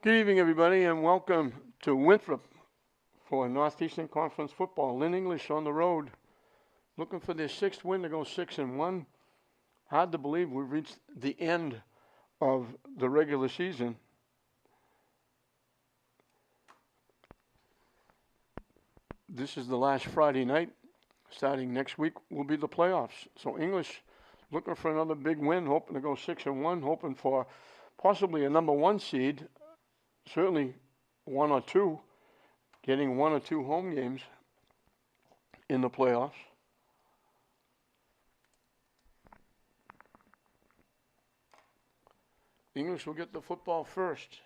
Good evening, everybody, and welcome to Winthrop for Northeastern Conference football. Lynn English on the road, looking for their sixth win to go 6-1. Hard to believe we've reached the end of the regular season. This is the last Friday night. Starting next week will be the playoffs. So English looking for another big win, hoping to go 6-1, hoping for possibly a number one seed. Certainly one or two, getting one or two home games in the playoffs. English will get the football first.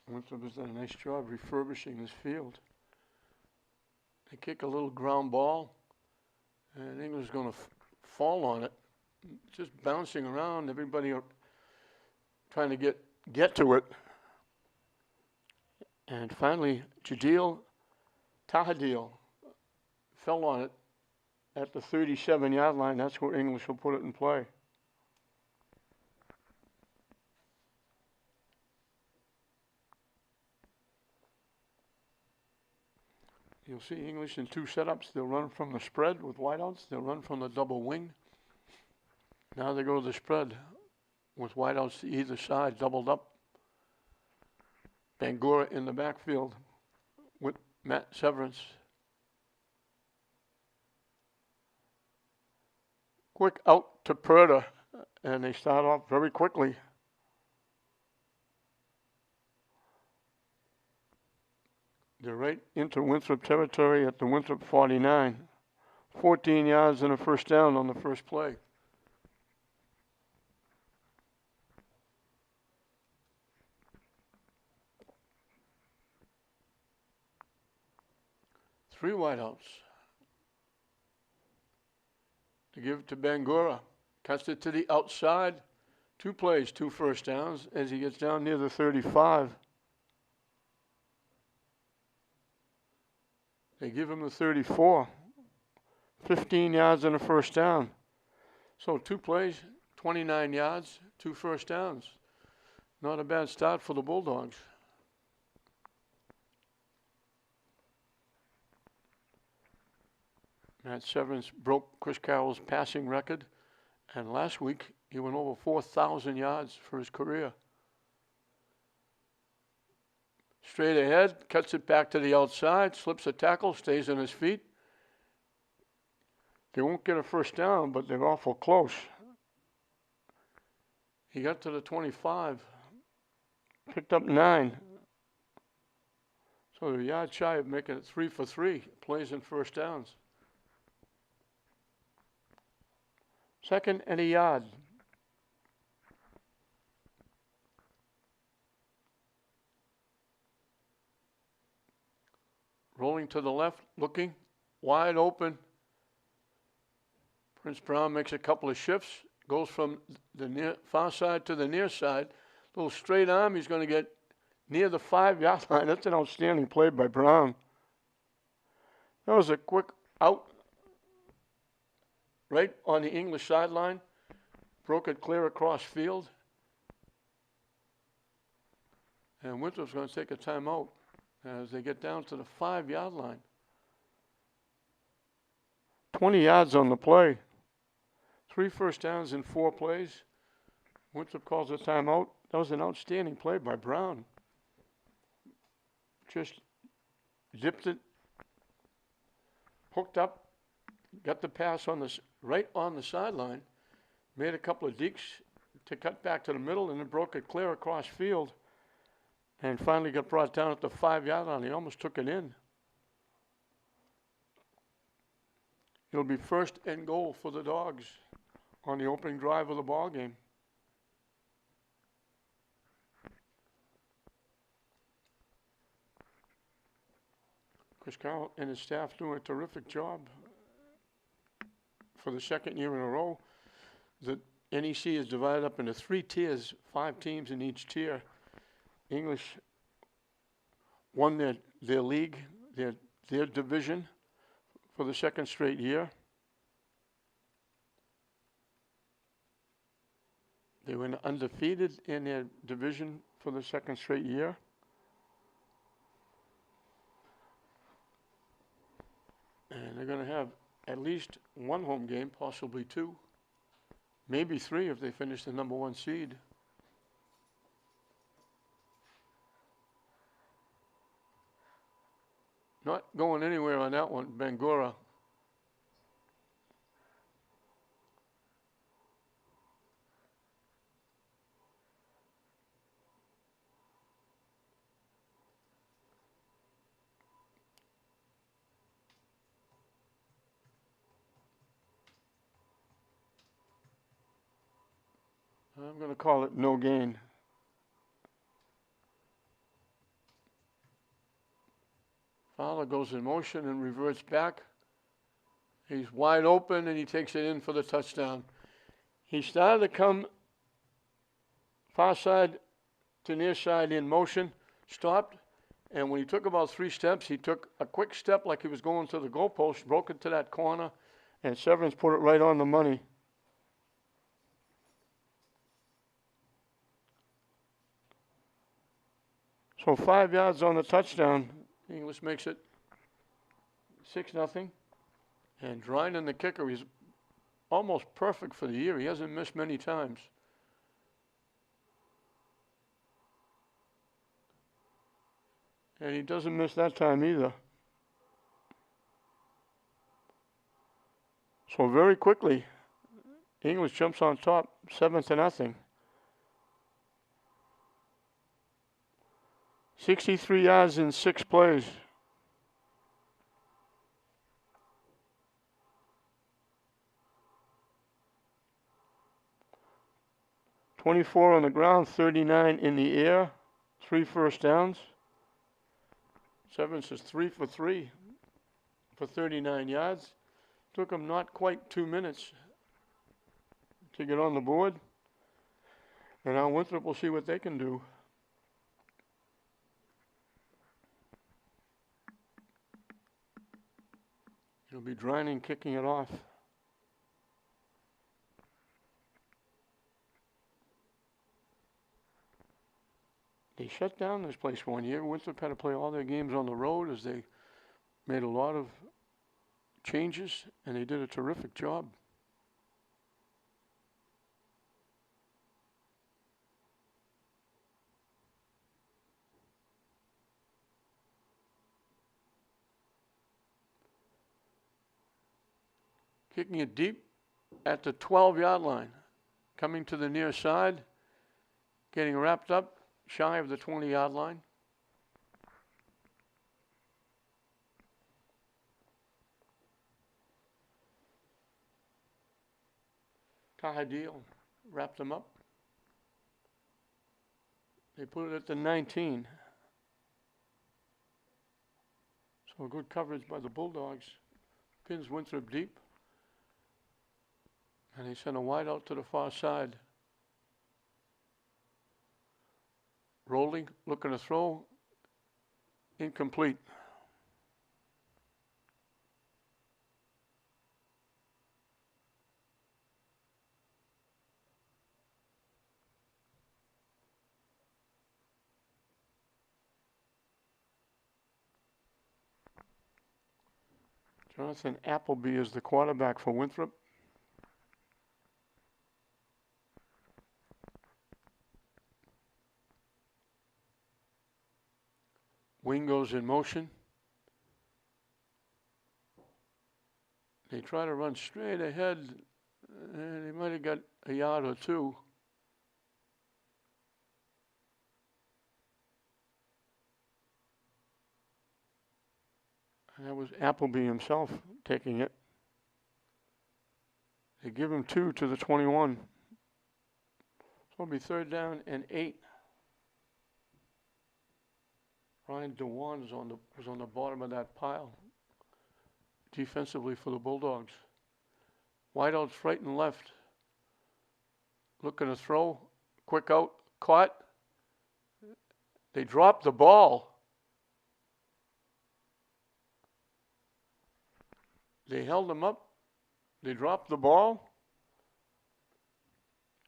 Winthrop has done a nice job refurbishing this field. They kick a little ground ball, and English is going to fall on it. Just bouncing around, everybody trying to get to it. And finally, Jadil Tahadil fell on it at the 37-yard line. That's where English will put it in play. You'll see English in two setups. They'll run from the spread with wideouts. They'll run from the double wing. Now they go to the spread with wideouts to either side, doubled up. Bangura in the backfield with Matt Severance. Quick out to Perda, and they start off very quickly. They're right into Winthrop territory at the Winthrop 49. 14 yards and a first down on the first play. Three wideouts. To give to Bangura. Cuts it to the outside. Two plays, two first downs as he gets down near the 35. They give him the 34. 15 yards and a first down. So two plays, 29 yards, two first downs. Not a bad start for the Bulldogs. Matt Severance broke Chris Carroll's passing record, and last week he went over 4,000 yards for his career. Straight ahead, cuts it back to the outside, slips a tackle, stays on his feet. They won't get a first down, but they're awful close. He got to the 25, picked up 9. So they're a yard shy of making it 3 for 3, plays and first downs. Second and a yard. Rolling to the left, looking, wide open. Prince Brown makes a couple of shifts, goes from the far side to the near side. Little straight arm, he's going to get near the 5-yard line. That's an outstanding play by Brown. That was a quick out right on the English sideline. Broke it clear across field. And Winthrop's going to take a timeout as they get down to the 5-yard line. 20 yards on the play. 3 first downs in 4 plays. Winthrop calls a timeout. That was an outstanding play by Brown. Just zipped it, hooked up, got the pass on right on the sideline, made a couple of dekes to cut back to the middle, and then broke it clear across field. And finally got brought down at the 5-yard line. He almost took it in. It'll be first and goal for the Dogs on the opening drive of the ball game. Chris Carroll and his staff doing a terrific job for the second year in a row. The NEC is divided up into 3 tiers, 5 teams in each tier. English won their league, their division for the second straight year. They went undefeated in their division for the second straight year. And they're going to have at least one home game, possibly two, maybe three if they finish the number one seed. Not going anywhere on that one, Bangura. I'm going to call it no gain. Fowler goes in motion and reverts back. He's wide open and he takes it in for the touchdown. He started to come far side to near side in motion, stopped, and when he took about 3 steps, he took a quick step like he was going to the goalpost, broke into that corner, and Severance put it right on the money. So 5 yards on the touchdown. English makes it 6-0. And Dryden, the kicker, he's almost perfect for the year. He hasn't missed many times. And he doesn't miss that time either. So very quickly, English jumps on top, 7-0. 63 yards in 6 plays. (24) on the ground, 39 in the air, 3 first downs. Severance is 3 for 3 for 39 yards. Took him not quite 2 minutes to get on the board. And now Winthrop will see what they can do. It'll be Dryden kicking it off. They shut down this place one year. Winthrop had to play all their games on the road as they made a lot of changes, and they did a terrific job. Kicking it deep at the 12-yard line. Coming to the near side. Getting wrapped up shy of the 20-yard line. Tahadil wrapped them up. They put it at the 19. So good coverage by the Bulldogs. Pins Winthrop deep. And they send a wide out to the far side. Rolling, looking to throw. Incomplete. Jonathan Appleby is the quarterback for Winthrop. Wing goes in motion. They try to run straight ahead, and they might have got a yard or two. And that was Appleby himself taking it. They give him 2 to the 21. So it'll be 3rd down and 8. Ryan DeWan was on the bottom of that pile defensively for the Bulldogs. Wideouts right and left. Looking to throw. Quick out. Caught. They dropped the ball. They held them up. They dropped the ball.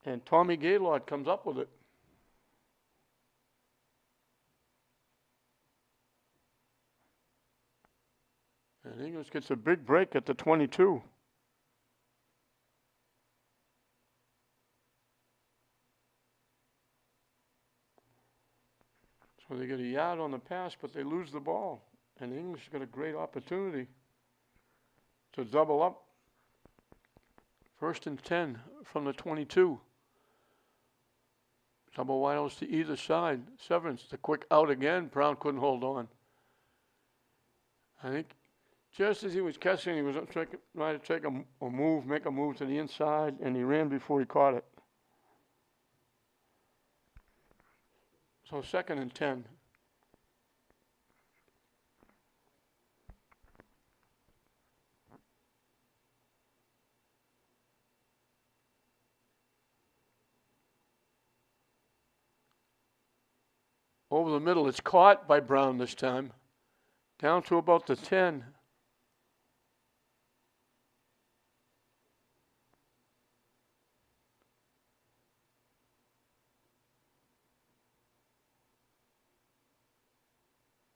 And Tommy Gaylord comes up with it. And English gets a big break at the 22. So they get a yard on the pass, but they lose the ball. And English got a great opportunity to double up. 1st and 10 from the 22. Double wideouts to either side. Severance, the quick out again. Brown couldn't hold on. I think just as he was catching, he was trying to take a move, make a move to the inside, and he ran before he caught it. So 2nd and 10. Over the middle, it's caught by Brown this time. Down to about the 10.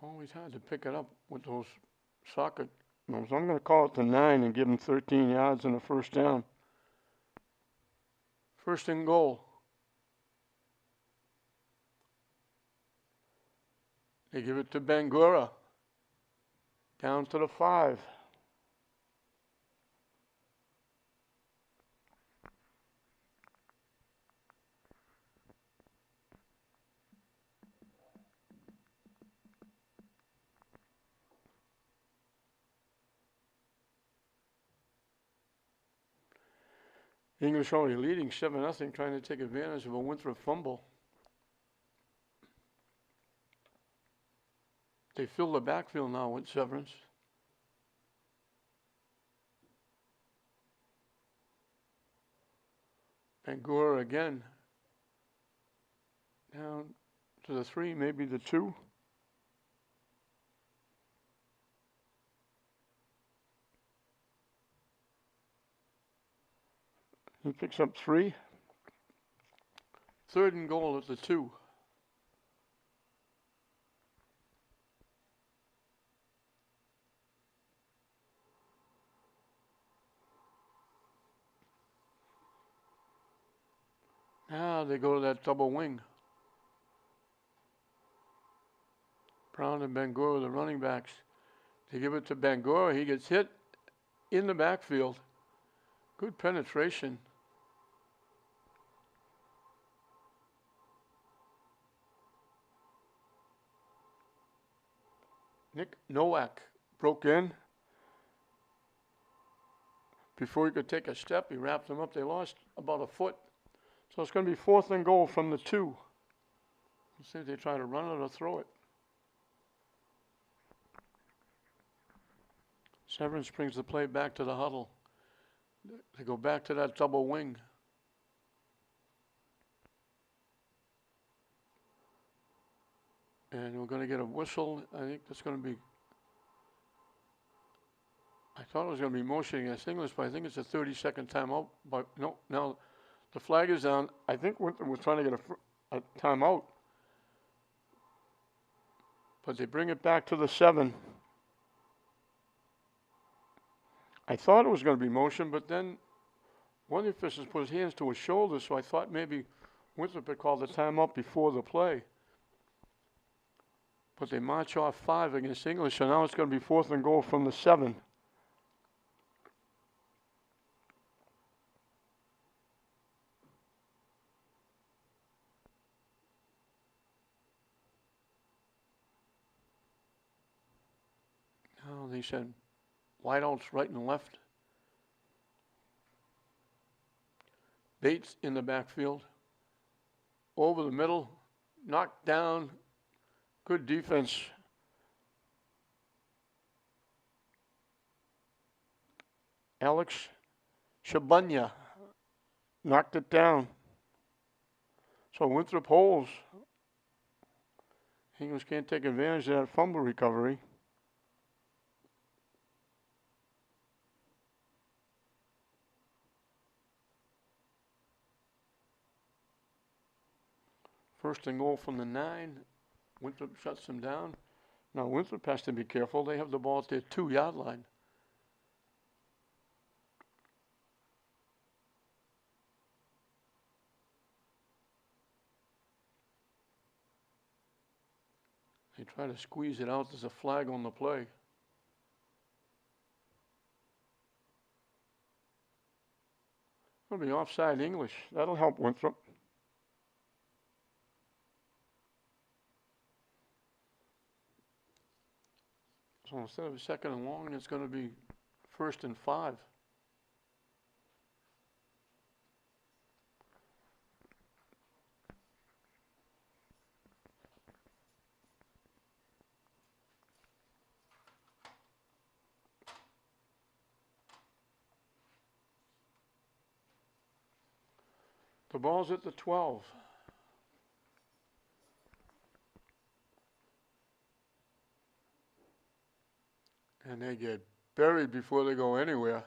Always hard to pick it up with those soccer. So I'm going to call it the 9 and give him 13 yards and a first down. 1st and goal. They give it to Bangura. Down to the 5. English only leading 7-0, trying to take advantage of a Winthrop fumble. They fill the backfield now with Severance. Bangura again. Down to the 3, maybe the 2. He picks up 3. 3rd and goal at the 2. Now they go to that double wing. Brown and Bangura, the running backs. They give it to Bangura. He gets hit in the backfield. Good penetration. Nick Nowak broke in. Before he could take a step, he wrapped them up. They lost about a foot. So it's going to be 4th and goal from the 2. Let's see if they try to run it or throw it. Severance brings the play back to the huddle. They go back to that double wing. And we're going to get a whistle. I think that's going to be, I thought it was going to be motion against English, but I think it's a 30-second timeout. But no, now the flag is down. I think we're trying to get a timeout. But they bring it back to the 7. I thought it was going to be motion, but then one of the officials put his hands to his shoulder, so I thought maybe Winthrop had called the timeout before the play. But they march off 5 against English, so now it's going to be 4th and goal from the 7. Now they said wideouts right and left. Bates in the backfield. Over the middle, knocked down. Good defense. Alex Shabunya knocked it down. So Winthrop holds. English can't take advantage of that fumble recovery. First and goal from the 9. Winthrop shuts them down. Now Winthrop has to be careful. They have the ball at their 2-yard line. They try to squeeze it out. There's a flag on the play. It'll be offside English. That'll help Winthrop. So instead of a 2nd and long, it's going to be 1st and 5. The ball's at the 12. And they get buried before they go anywhere.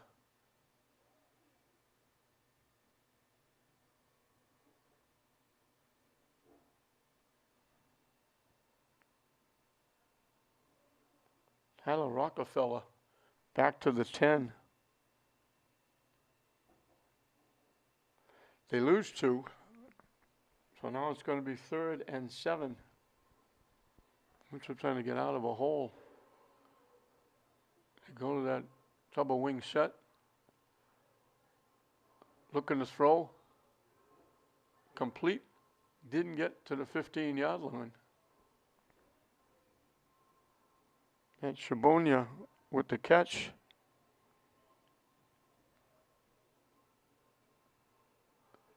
Tyler Rockefeller back to the 10. They lose 2. So now it's going to be 3rd and 7. Winthrop trying to get out of a hole. They go to that double wing set. Looking to throw. Complete. Didn't get to the 15-yard line. And Shabonia with the catch.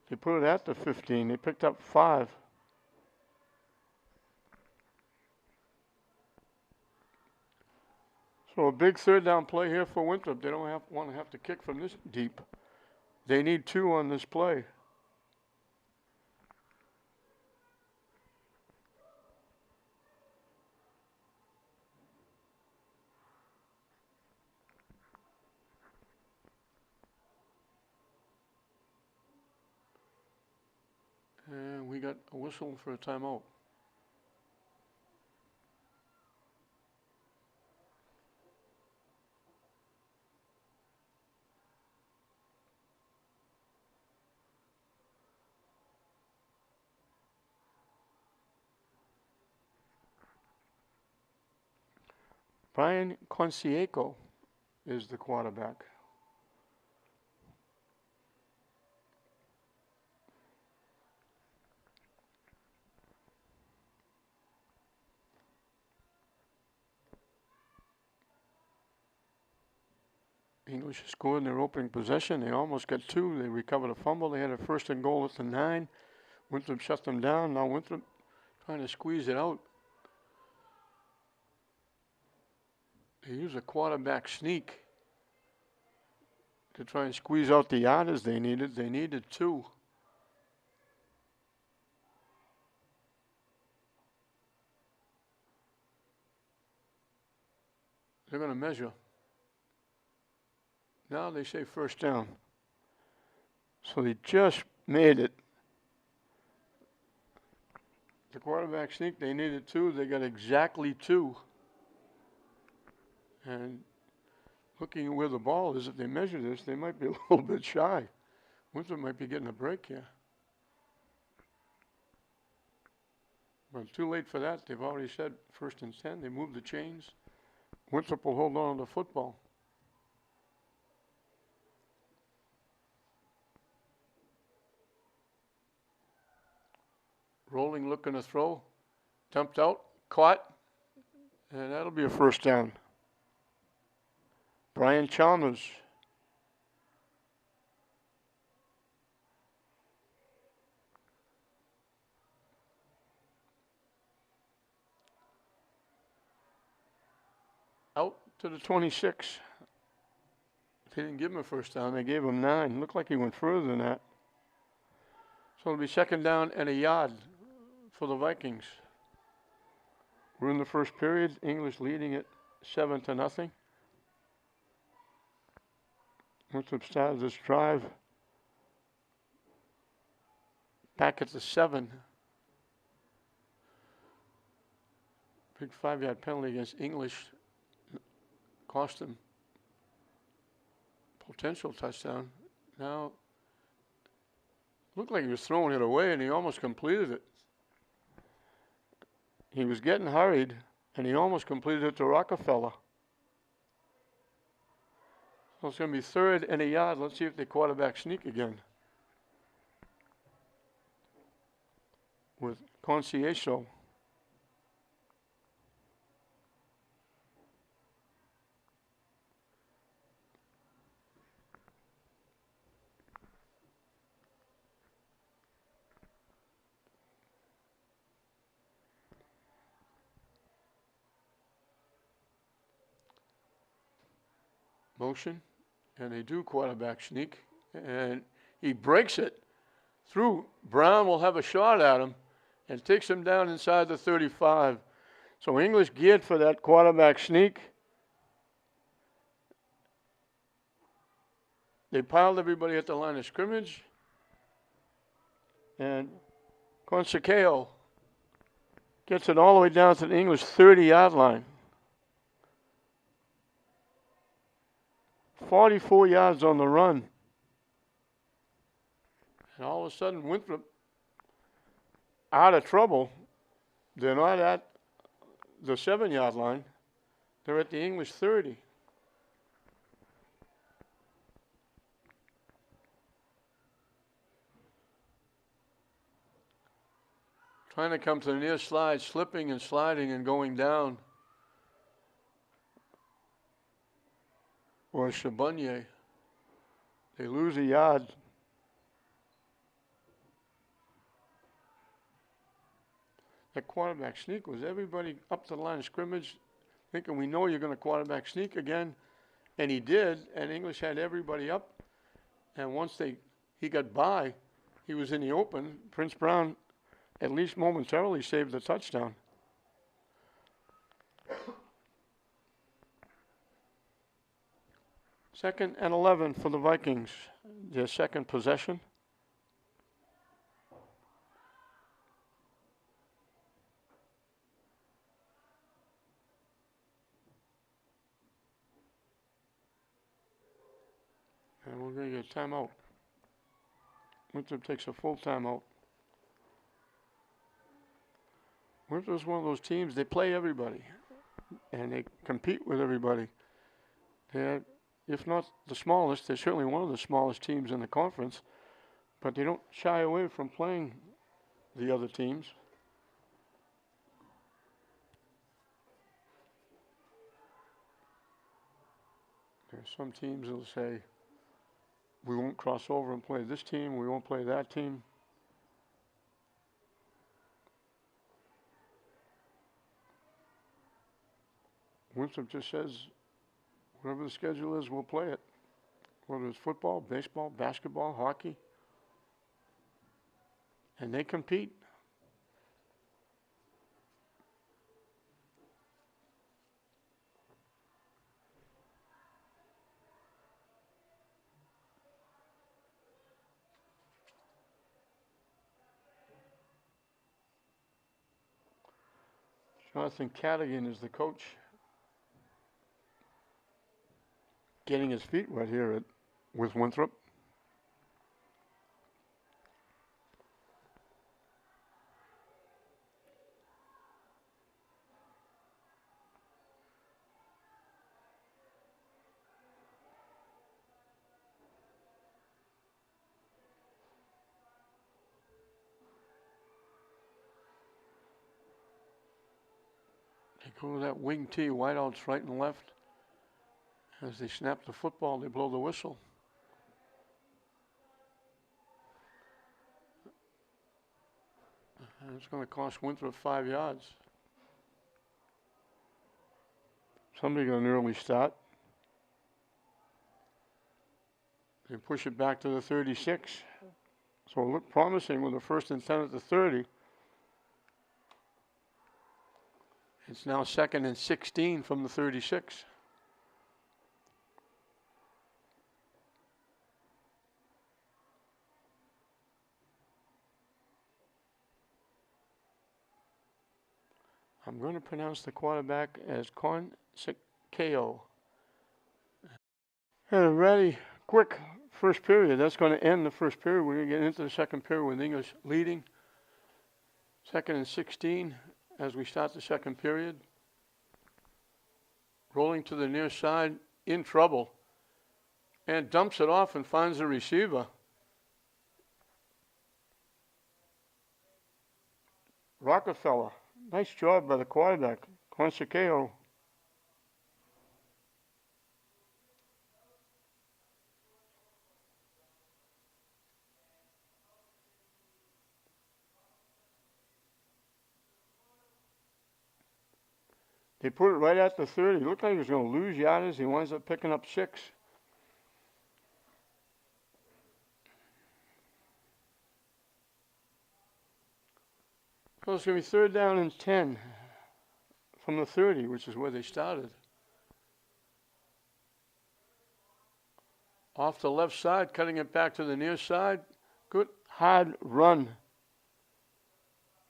They put it at the 15. They picked up 5. So a big 3rd down play here for Winthrop. They don't want to have to kick from this deep. They need 2 on this play. And we got a whistle for a timeout. Brian Concieco is the quarterback. English scored in their opening possession. They almost got 2. They recovered a fumble. They had a 1st and goal at the 9. Winthrop shut them down. Now Winthrop trying to squeeze it out. They use a quarterback sneak to try and squeeze out the yardage they needed. They needed 2. They're going to measure. Now they say 1st down. So they just made it. The quarterback sneak, they needed 2. They got exactly 2. And looking at where the ball is, if they measure this, they might be a little bit shy. Winthrop might be getting a break here. But too late for that. They've already said 1st and 10. They moved the chains. Winthrop will hold on to the football. Rolling, looking to throw. Dumped out, caught, and that'll be a 1st down. Brian Chalmers. Out to the 26. They didn't give him a 1st down. They gave him 9. Looked like he went further than that. So it'll be 2nd down and a yard for the Vikings. We're in the first period. English leading it 7-0. Winthrop started this drive back at the 7. Big 5-yard penalty against English cost him potential touchdown. Now, looked like he was throwing it away, and he almost completed it. He was getting hurried, and he almost completed it to Rockefeller. So it's going to be 3rd and a yard. Let's see if the quarterback sneak again. With Concieso. Motion, and they do quarterback sneak, and he breaks it through. Brown will have a shot at him and takes him down inside the 35. So English geared for that quarterback sneak. They piled everybody at the line of scrimmage, and Consecao gets it all the way down to the English 30-yard line. 44 yards on the run. And all of a sudden, Winthrop out of trouble. They're not at the 7-yard line. They're at the English 30. Trying to come to the near slide, slipping and sliding and going down. Or Chabonnier. They lose a yard. That quarterback sneak was everybody up to the line of scrimmage thinking, we know you're going to quarterback sneak again. And he did, and English had everybody up. And once he got by, he was in the open. Prince Brown, at least momentarily, saved the touchdown. Second and 11 for the Vikings, their second possession. And we're going to get a timeout. Winthrop takes a full timeout. Winthrop's one of those teams, they play everybody, and they compete with everybody. They're, if not the smallest, they're certainly one of the smallest teams in the conference, but they don't shy away from playing the other teams. There's some teams that'll say, we won't cross over and play this team, we won't play that team. Winthrop just says, whatever the schedule is, we'll play it. Whether it's football, baseball, basketball, hockey. And they compete. Jonathan Cadigan is the coach. Getting his feet wet here with Winthrop. They go to that wing T, wideouts right and left. As they snap the football, they blow the whistle. And it's going to cost Winthrop 5 yards. Somebody got an early start. They push it back to the 36. So it looked promising with the 1st and 10 at the 30. It's now 2nd and 16 from the 36. I'm going to pronounce the quarterback as Consequeo. And a ready, quick first period. That's going to end the first period. We're going to get into the second period with English leading. 2nd and 16 as we start the second period. Rolling to the near side, in trouble. And dumps it off and finds the receiver. Rockefeller. Nice job by the quarterback, Consequeo. They put it right at the 30. It looked like he was going to lose yardage. He winds up picking up 6. So it's going to be 3rd down and 10 from the 30, which is where they started. Off the left side, cutting it back to the near side. Good hard run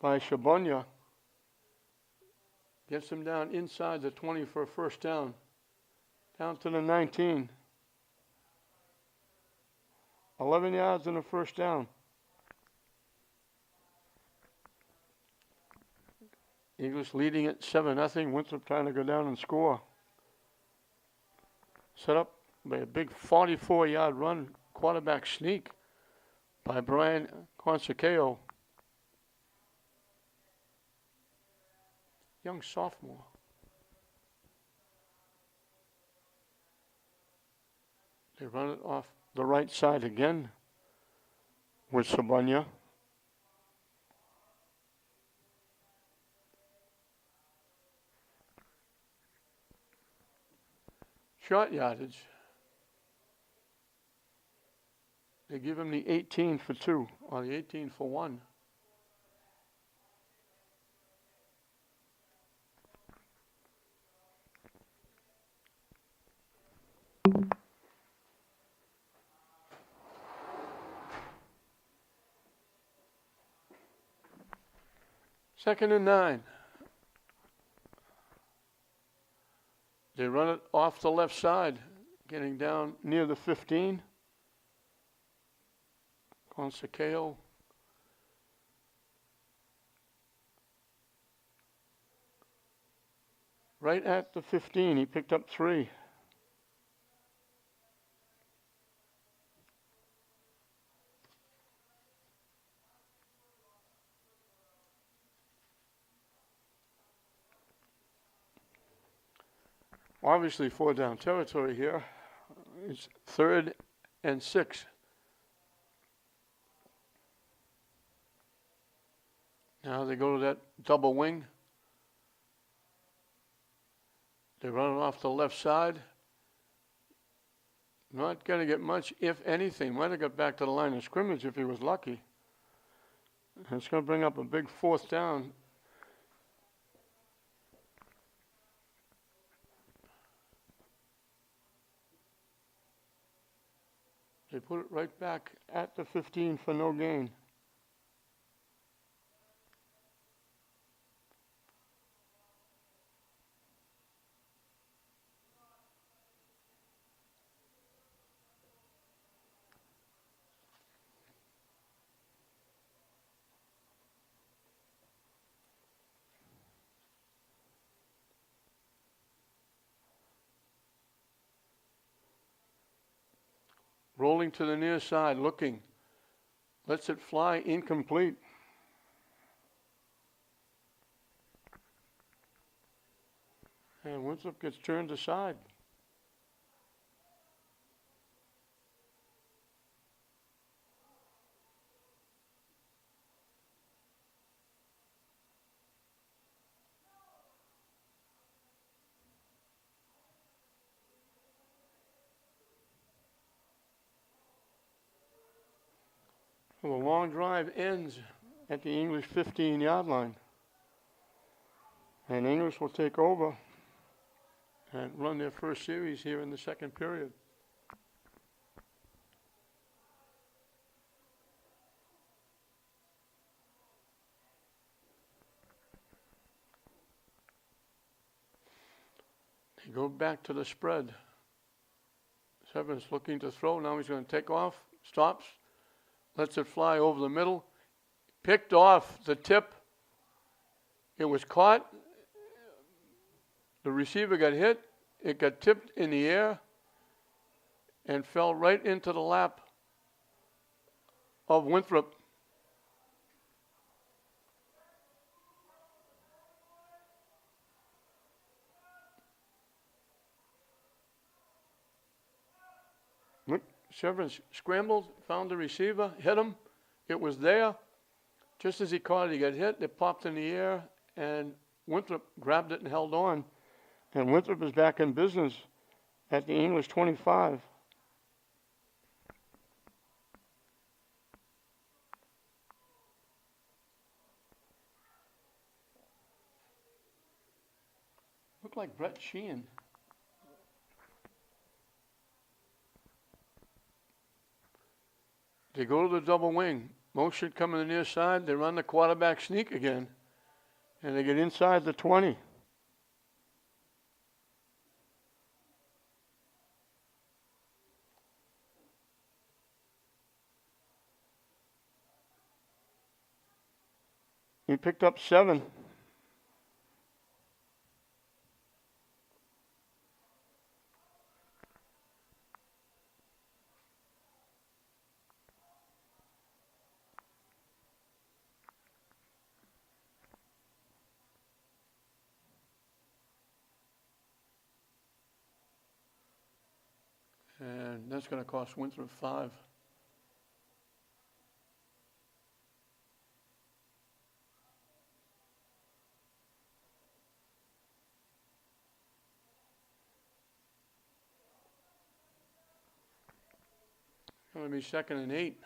by Shabonya. Gets him down inside the 20 for a first down. Down to the 19. 11 yards and a first down. Eagles leading at 7-0. Winthrop trying to go down and score. Set up by a big 44-yard run, quarterback sneak by Brian Consequeo. Young sophomore. They run it off the right side again with Sabunya. Short yardage. They give him the 18 for 2, or the 18 for 1. Second and 9. They run it off the left side, getting down near the 15. Consequeo. Right at the 15, he picked up 3. Obviously 4 down territory here. It's 3rd and 6. Now they go to that double wing. They run it off the left side. Not going to get much, if anything. Might have got back to the line of scrimmage if he was lucky. And it's going to bring up a big 4th down. They put it right back at the 15 for no gain. Rolling to the near side, looking. Lets it fly, incomplete. And Winthrop gets turned aside. Well, the long drive ends at the English 15-yard line. And English will take over and run their first series here in the second period. They go back to the spread. Severn's looking to throw. Now he's going to take off. Stops. Lets it fly over the middle. Picked off the tip. It was caught. The receiver got hit. It got tipped in the air and fell right into the lap of Winthrop. Look, Severn scrambled, found the receiver, hit him. It was there. Just as he caught it, he got hit. It popped in the air, and Winthrop grabbed it and held on. And Winthrop is back in business at the English 25. Looked like Brett Sheehan. They go to the double wing. Motion coming the near side. They run the quarterback sneak again. And they get inside the 20. He picked up 7. And that's going to cost Winthrop 5. Going to be 2nd and 8.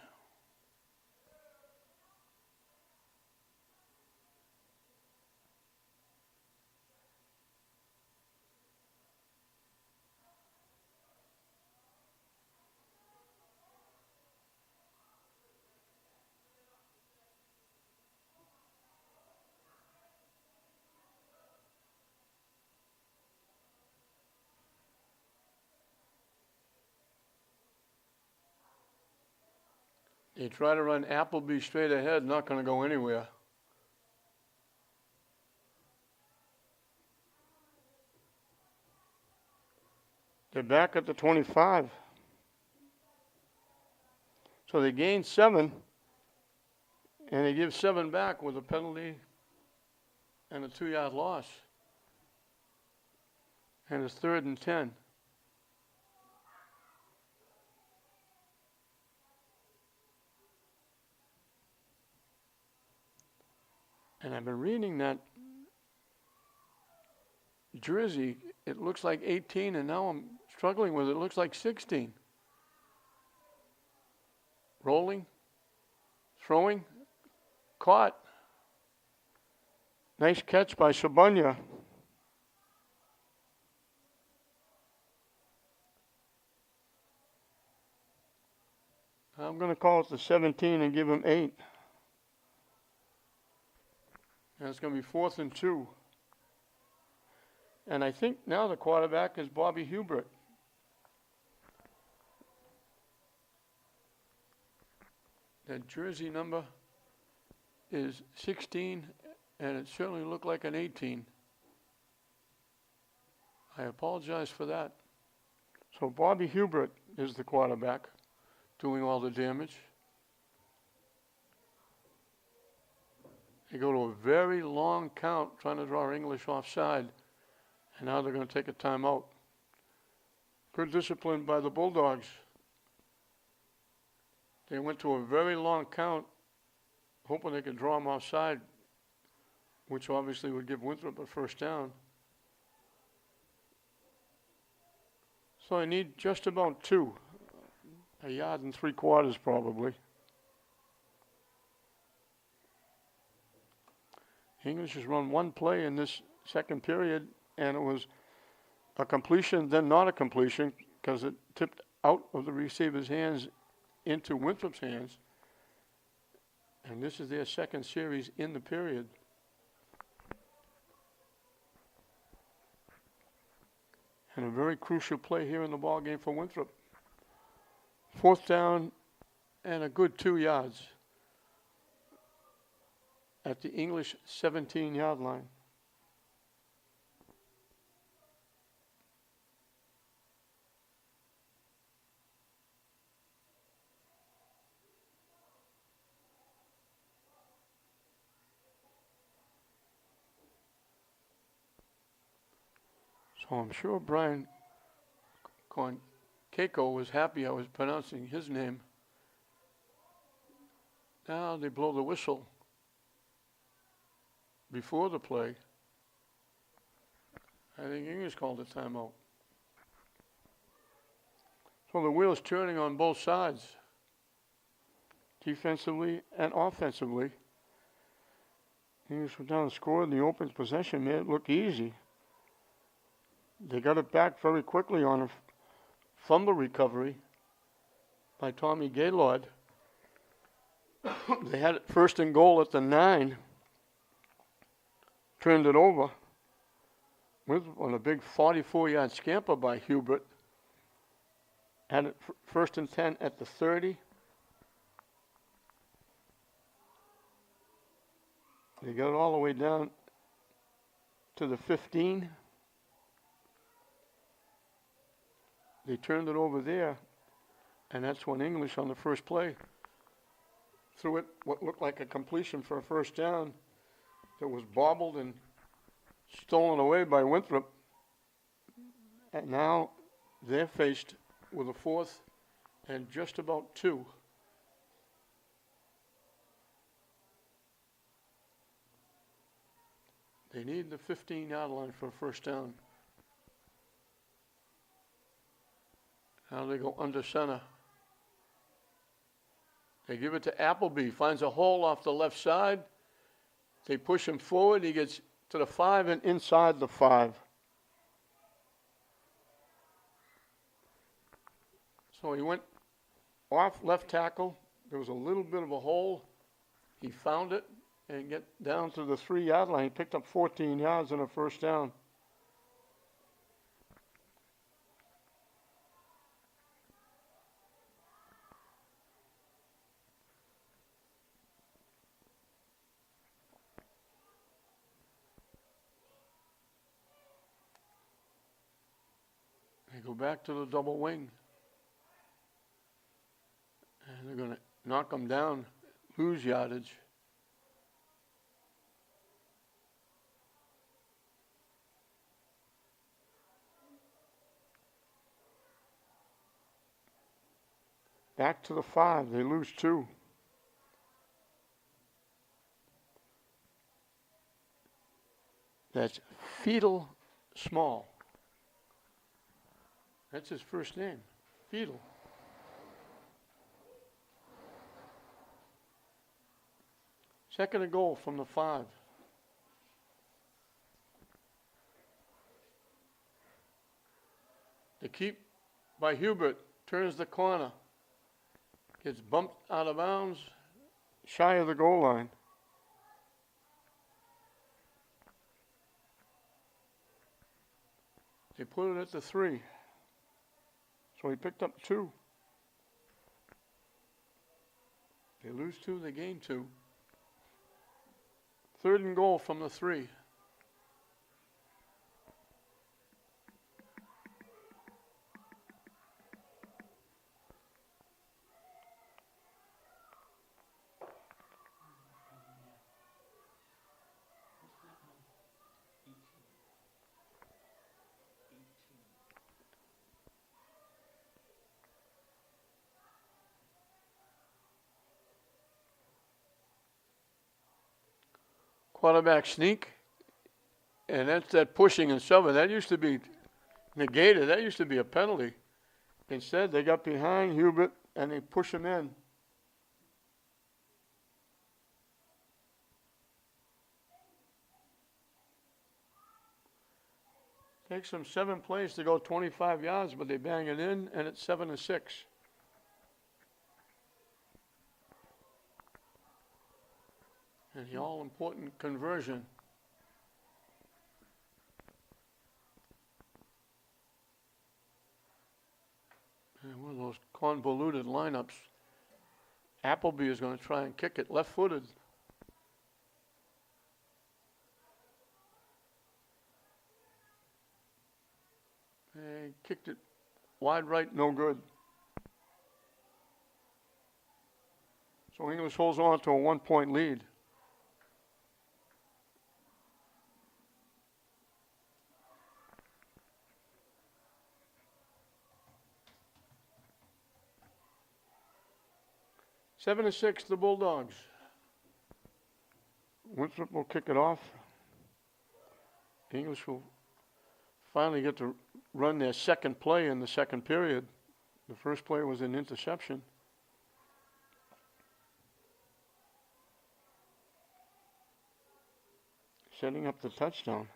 They try to run Appleby straight ahead, not going to go anywhere. They're back at the 25. So they gain 7, and they give 7 back with a penalty and a 2-yard loss. And it's 3rd and 10. And I've been reading that jersey, it looks like 18, and now I'm struggling with it. It looks like 16. Rolling, throwing, caught. Nice catch by Sabunya. I'm going to call it the 17 and give him 8. And it's going to be 4th and 2. And I think now the quarterback is Bobby Hubert. That jersey number is 16, and it certainly looked like an 18. I apologize for that. So Bobby Hubert is the quarterback doing all the damage. They go to a very long count trying to draw English offside, and now they're going to take a timeout. Good discipline by the Bulldogs. They went to a very long count, hoping they could draw them offside, which obviously would give Winthrop a first down. So I need just about 2, 1.75 yards probably. English has run one play in this second period, and it was a completion, then not a completion, because it tipped out of the receiver's hands into Winthrop's hands. And this is their second series in the period. And a very crucial play here in the ball game for Winthrop. 4th down and a good 2 yards at the English 17-yard line. So I'm sure Brian Keiko was happy I was pronouncing his name. Now they blow the whistle before the play. I think English called a timeout. So the wheel's turning on both sides, defensively and offensively. English went down and scored in the open possession, made it look easy. They got it back very quickly on a fumble recovery by Tommy Gaylord. They had it 1st and goal at the 9. Turned it over on a big 44-yard scamper by Hubert. Had it 1st and 10 at the 30. They got it all the way down to the 15. They turned it over there, and that's when English on the first play threw it what looked like a completion for a 1st down that was bobbled and stolen away by Winthrop. And now they're faced with a 4th and just about 2. They need the 15-yard line for a 1st down. Now they go under center. They give it to Appleby. Finds a hole off the left side. They push him forward. He gets to the 5 and inside the 5. So he went off left tackle. There was a little bit of a hole. He found it and get down to the 3-yard line. He picked up 14 yards and a 1st down. They go back to the double wing. And they're going to knock them down, lose yardage. Back to the 5, they lose 2. That's Fiedel Small. That's his first name, Fiedel. Second and goal from the 5. The keep by Hubert, turns the corner. Gets bumped out of bounds, shy of the goal line. They put it at the 3. So he picked up 2. They lose 2, they gain 2. Third and goal from the 3. Quarterback sneak, and that's that pushing and shoving. That used to be negated. That used to be a penalty. Instead, they got behind Hubert, and they push him in. Takes them 7 plays to go 25 yards, but they bang it in, and it's 7-6. And the all-important conversion. And one of those convoluted lineups. Appleby is going to try and kick it left-footed. And kicked it wide right, no good. So English holds on to a 1-point lead. Seven to 6, the Bulldogs. Winthrop will kick it off. English will finally get to run their second play in the second period. The first play was an interception. Setting up the touchdown.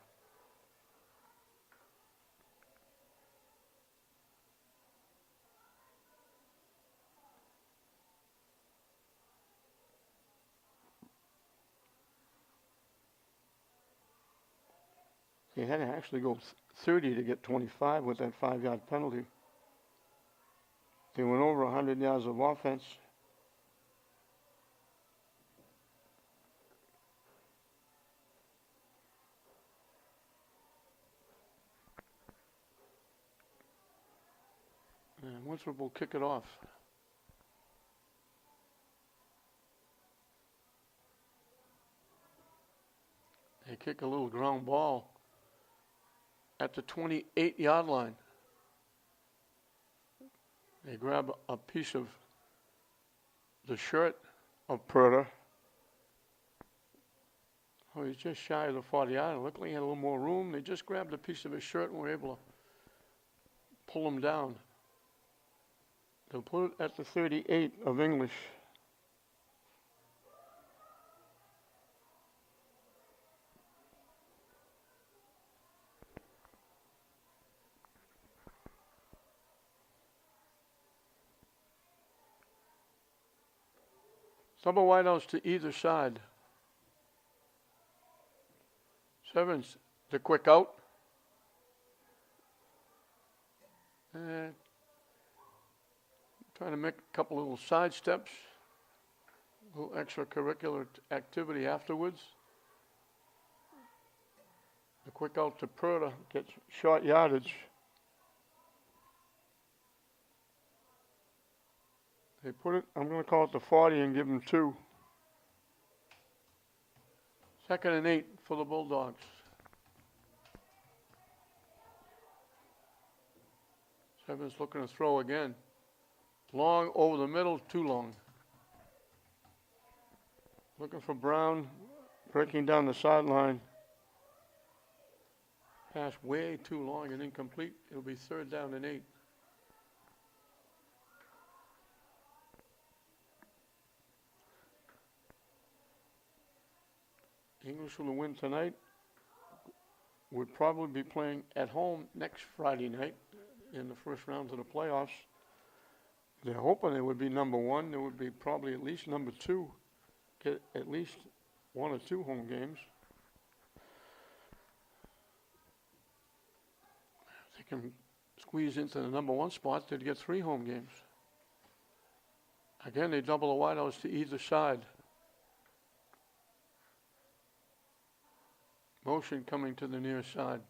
They had to actually go 30 to get 25 with that 5-yard penalty. They went over 100 yards of offense. And Winthrop will kick it off. They kick a little ground ball at the 28-yard line. They grab a piece of the shirt of Purda. Oh, he's just shy of the 40-yard. It looked like he had a little more room. They just grabbed a piece of his shirt and were able to pull him down. They'll put it at the 38 of English. Double wideouts to either side. Sevens, the quick out. And trying to make a couple little side steps. A little extracurricular activity afterwards. The quick out to Purda gets short yardage. They put it, I'm going to call it the 40 and give them 2. 2nd and 8 for the Bulldogs. Sevens looking to throw again. Long over the middle, too long. Looking for Brown, breaking down the sideline. Pass way too long and incomplete. It'll be 3rd down and 8. English will win tonight. Would probably be playing at home next Friday night in the first round of the playoffs. They're hoping it would be number 1. There would be probably at least number 2. Get at least 1 or 2 home games. If they can squeeze into the number 1 spot, they'd get 3 home games. Again, they double the wideouts to either side. Motion coming to the near side.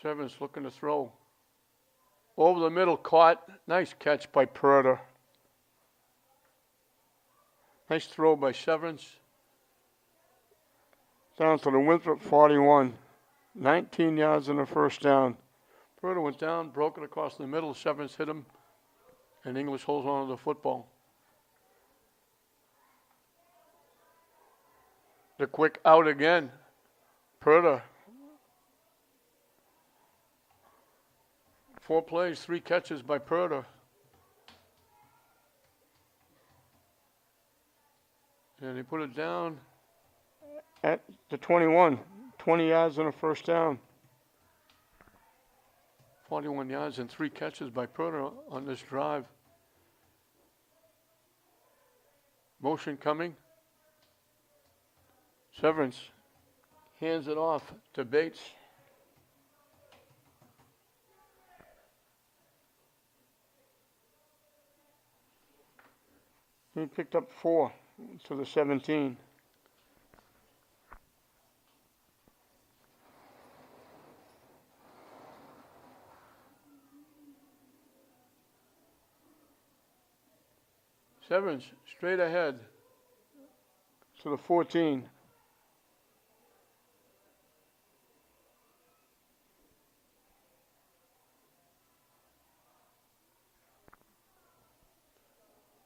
Sevens looking to throw. Over the middle, caught. Nice catch by Purda. Nice throw by Sevens. Down to the Winthrop 41. 19 yards and a first down. Purda went down, broke it across the middle. Sevens hit him, and English holds on to the football. The quick out again. Purda. 4 plays, 3 catches by Purda. And he put it down at the 21. 20 yards and a first down. 41 yards and 3 catches by Perta on this drive. Motion coming. Severance hands it off to Bates. He picked up 4 to the 17. Severance straight ahead to the 14.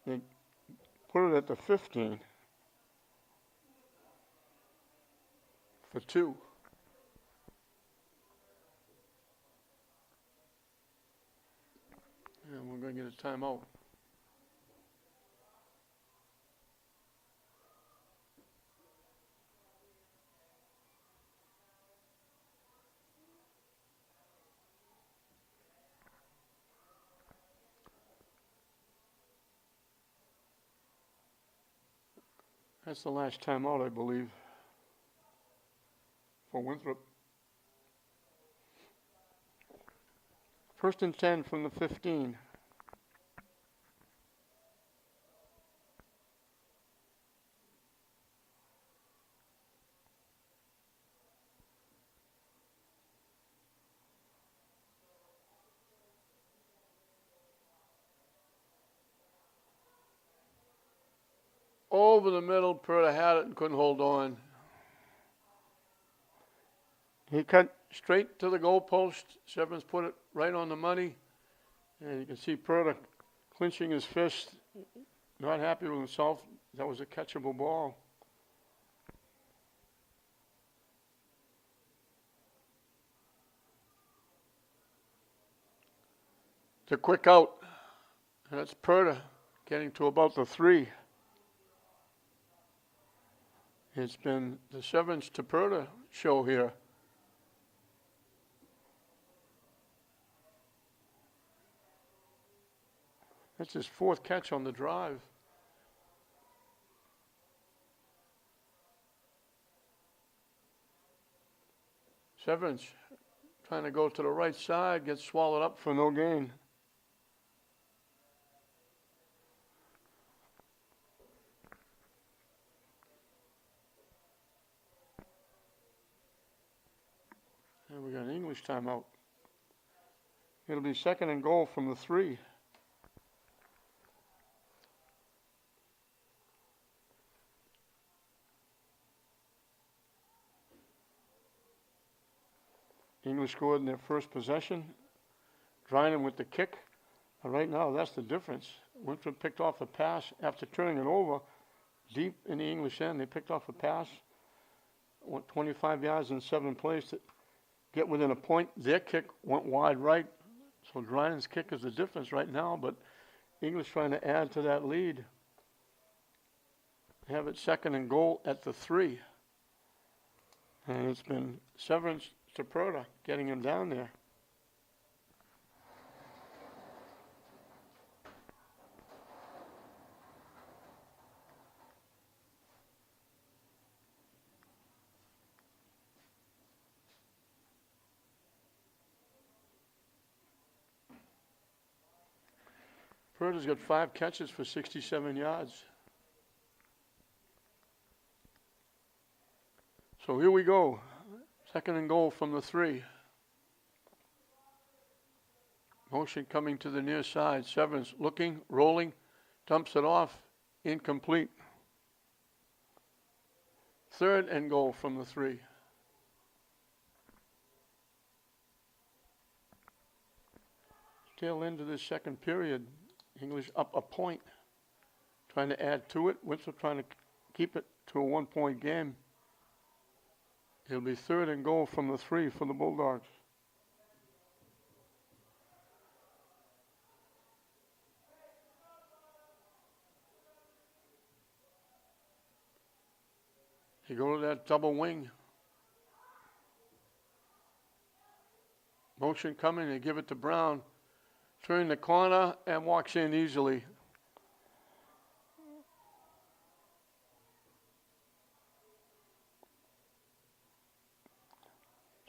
They put it at the 15 for 2. And we're going to get a timeout. That's the last timeout, I believe, for Winthrop. 1st and 10 from the 15. Over the middle, Perta had it and couldn't hold on. He cut straight to the goalpost. Severance put it right on the money. And you can see Perta clenching his fist, not happy with himself. That was a catchable ball. It's a quick out. And that's Perta getting to about the 3. It's been the Severance to Perta show here. That's his 4th catch on the drive. Severance trying to go to the right side, gets swallowed up for no gain. And we got an English timeout. It'll be 2nd and goal from the 3. English scored in their first possession. Dryden with the kick. Right now, that's the difference. Winthrop picked off a pass after turning it over deep in the English end. They picked off a pass, went 25 yards in 7 plays to get within a point. Their kick went wide right. So Dryden's kick is the difference right now, but English trying to add to that lead. They have it 2nd and goal at the 3. And it's been Severance to Perta getting him down there. Perta's got 5 catches for 67 yards. So here we go. 2nd and goal from the 3. Motion coming to the near side. Severance looking, rolling, dumps it off, incomplete. 3rd and goal from the 3. Tail end of this 2nd period. English up a point, trying to add to it. Winthrop trying to keep it to a 1-point game. It'll be 3rd and goal from the 3 for the Bulldogs. You go to that double wing. Motion coming, they give it to Brown. Turn the corner and walks in easily.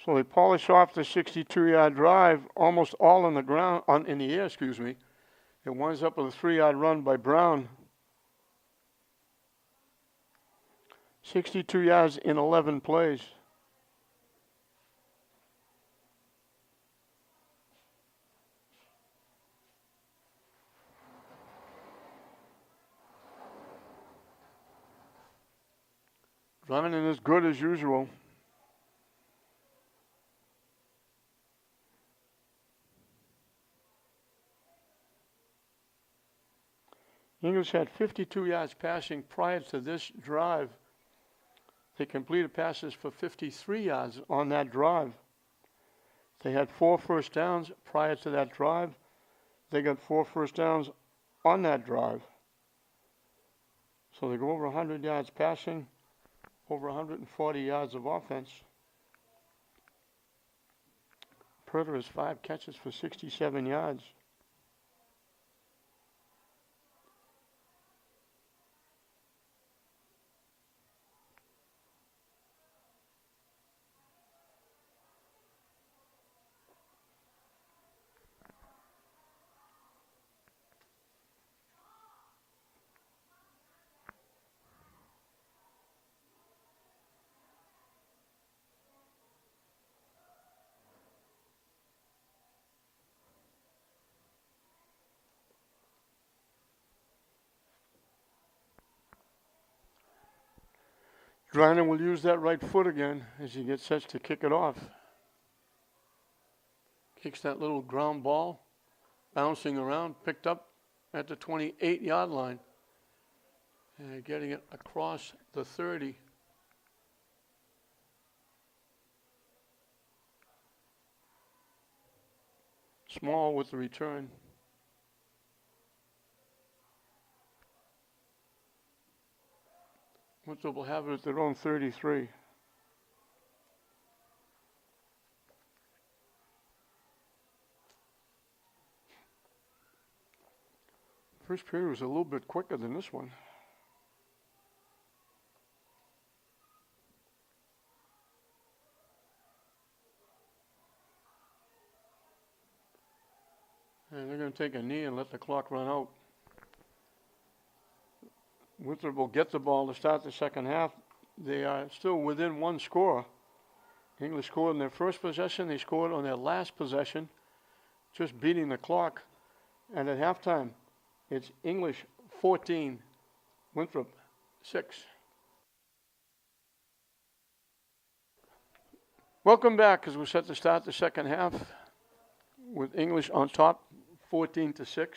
So they polish off the 62-yard drive, almost all on the ground, in the air, excuse me. It winds up with a 3-yard run by Brown. 62 yards in 11 plays. Running in as good as usual. English had 52 yards passing prior to this drive. They completed passes for 53 yards on that drive. They had 4 first downs prior to that drive. They got 4 first downs on that drive. So they go over 100 yards passing, over 140 yards of offense. Purter has 5 catches for 67 yards. Driner will use that right foot again as he gets set to kick it off. Kicks that little ground ball, bouncing around, picked up at the 28-yard line. And getting it across the 30. Small with the return. Winthrop will have it at their own 33. First period was a little bit quicker than this one. And they're going to take a knee and let the clock run out. Winthrop will get the ball to start the second half. They are still within 1 score. English scored in their first possession. They scored on their last possession, just beating the clock. And at halftime, it's English 14, Winthrop 6. Welcome back as we're set to start the second half with English on top, 14-6.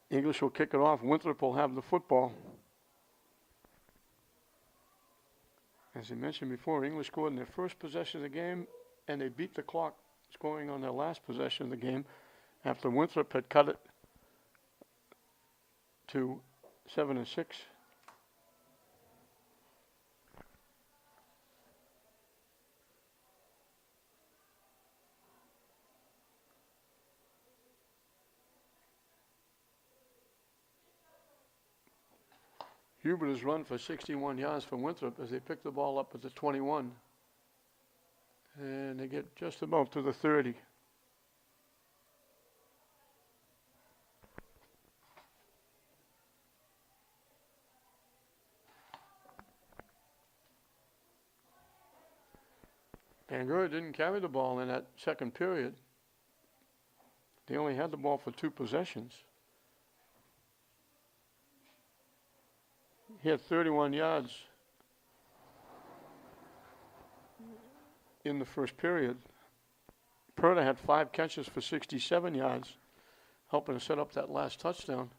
English will kick it off. Winthrop will have the football. As I mentioned before, English scored in their first possession of the game, and they beat the clock, scoring on their last possession of the game after Winthrop had cut it to 7-6. Hubert has run for 61 yards for Winthrop as they pick the ball up at the 21. And they get just about to the 30. Bangor didn't carry the ball in that second period. They only had the ball for 2 possessions. He had 31 yards in the first period. Purter had 5 catches for 67 yards, helping to set up that last touchdown.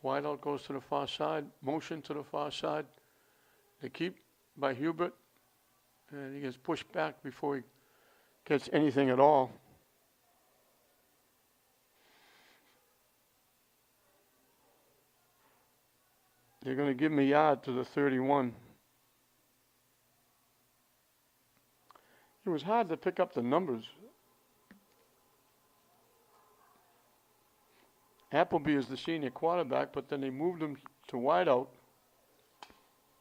Wideout goes to the far side, motion to the far side. They keep by Hubert, and he gets pushed back before he gets anything at all. They're going to give him a yard to the 31. It was hard to pick up the numbers. Appleby is the senior quarterback, but then they moved him to wideout.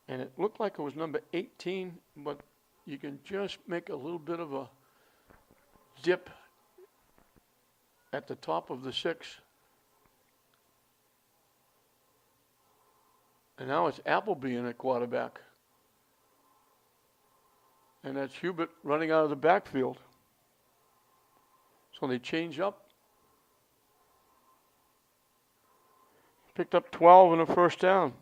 And it looked like it was number 18, but you can just make a little bit of a dip at the top of the 6. And now it's Appleby in at quarterback. And that's Hubert running out of the backfield. So they change up. Picked up 12 in the first down.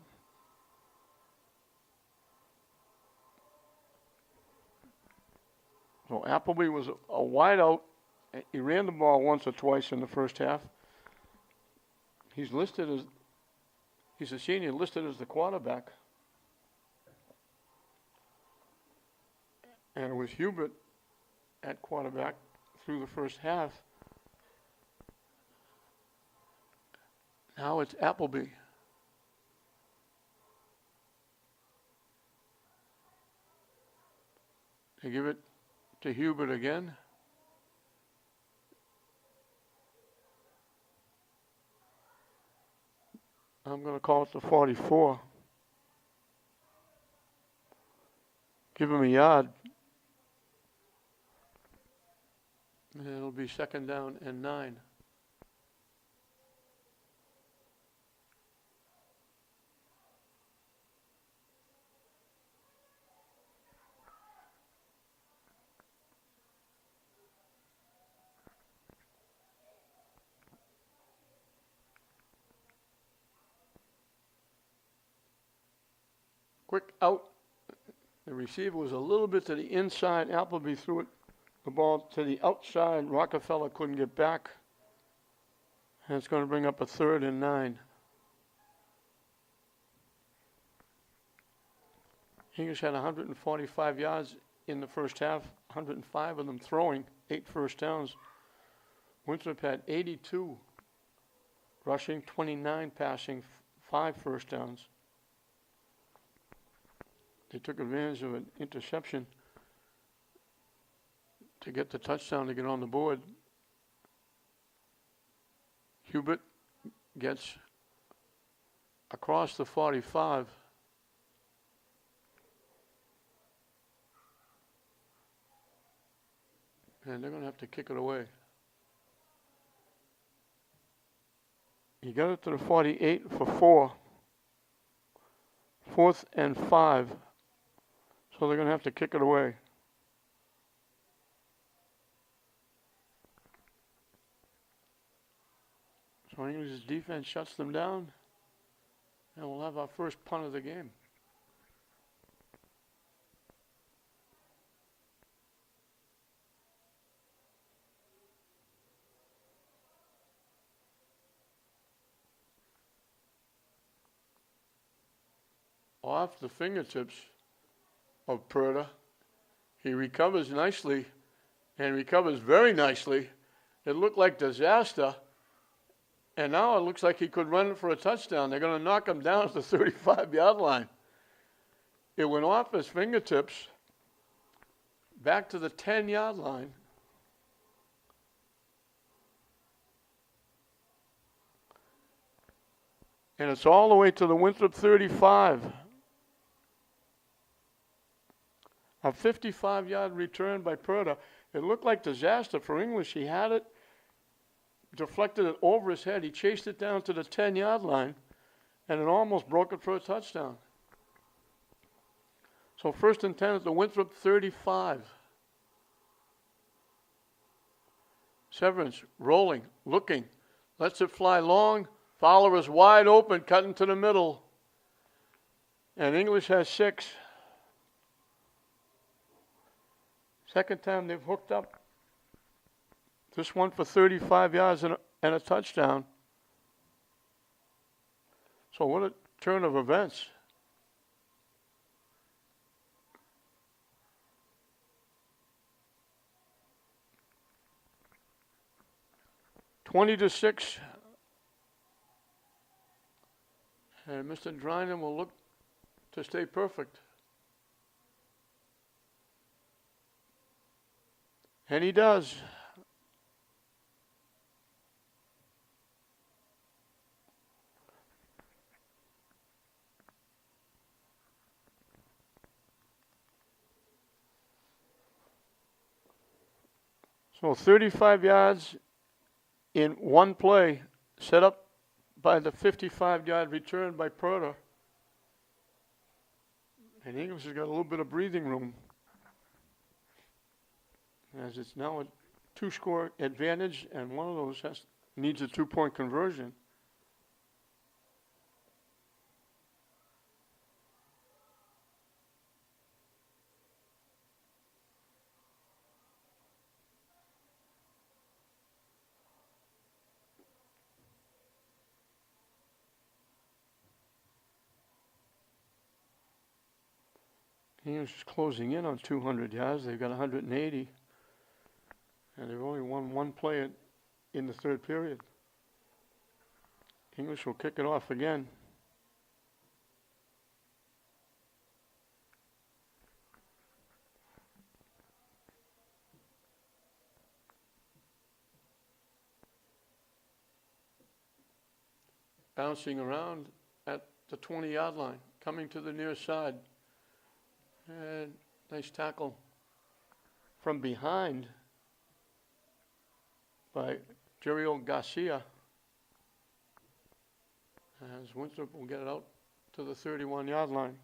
So Appleby was a wideout. He ran the ball once or twice in the first half. He's a senior, listed as the quarterback. And it was Hubert at quarterback through the first half. Now it's Appleby. They give it to Hubert again. I'm going to call it the 44. Give him a yard. And it'll be 2nd down and 9. Quick out. The receiver was a little bit to the inside. Appleby threw the ball to the outside. Rockefeller couldn't get back. And it's going to bring up a 3rd and 9. English had 145 yards in the first half, 105 of them throwing, 8 first downs. Winthrop had 82 rushing, 29 passing, 5 first downs. They took advantage of an interception to get the touchdown to get on the board. Hubert gets across the 45. And they're going to have to kick it away. He got it to the 48 for 4. 4th and 5. So they're going to have to kick it away. So English's defense shuts them down. And we'll have our first punt of the game. Off the fingertips of Perda. He recovers nicely and recovers very nicely. It looked like disaster. And now it looks like he could run it for a touchdown. They're going to knock him down at the 35-yard line. It went off his fingertips back to the 10-yard line. And it's all the way to the Winthrop 35. A 55-yard return by Perda. It looked like disaster for English. He had it, deflected it over his head. He chased it down to the 10-yard line, and it almost broke it for a touchdown. So 1st and 10 at the Winthrop 35. Severance rolling, looking, lets it fly long. Fowler is wide open, cutting to the middle. And English has 6. Second time they've hooked up. This one for 35 yards and a touchdown. So what a turn of events. (20-6). And Mr. Dryden will look to stay perfect. And he does. So 35 yards in one play, set up by the 55-yard return by Purder. And English has got a little bit of breathing room, as it's now a 2-score advantage, and one of those needs a 2-point conversion. English is closing in on 200 yards. They've got 180. And they've only won one play in the third period. English will kick it off again. Bouncing around at the 20-yard line, coming to the near side. And nice tackle from behind by Jerry Garcia. As Winthrop will get it out to the 31-yard line.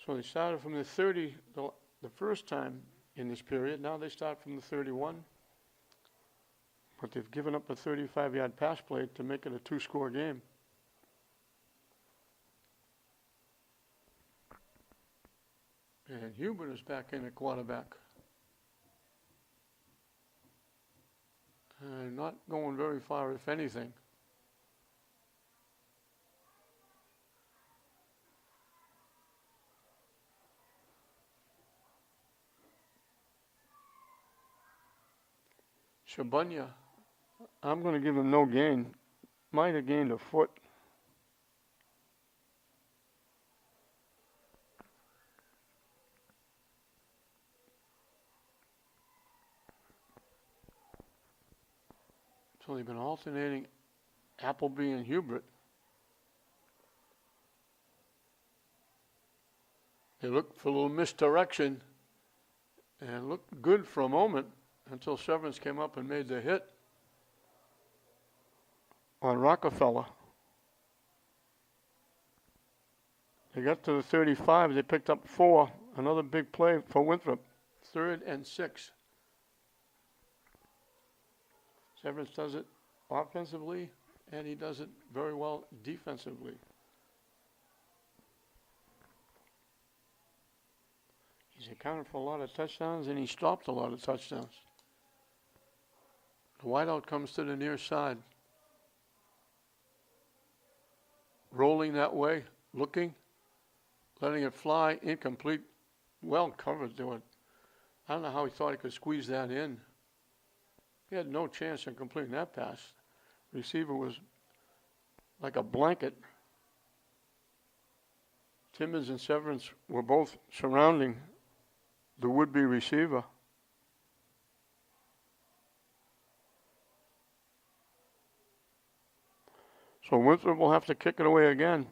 So they started from the 30 the first time in this period. Now they start from the 31. But they've given up a 35-yard pass play to make it a 2-score game. And Hubert is back in at quarterback. Not going very far, if anything. Shabunya, I'm going to give him no gain. Might have gained a foot. So they've been alternating Appleby and Hubert. They looked for a little misdirection and looked good for a moment until Severance came up and made the hit on Rockefeller. They got to the 35. They picked up 4. Another big play for Winthrop. 3rd and 6. Severance does it offensively, and he does it very well defensively. He's accounted for a lot of touchdowns, and he stopped a lot of touchdowns. The wideout comes to the near side. Rolling that way, looking, letting it fly, incomplete, well covered to it. I don't know how he thought he could squeeze that in. He had no chance of completing that pass. Receiver was like a blanket. Timmons and Severance were both surrounding the would-be receiver. So Winthrop will have to kick it away again.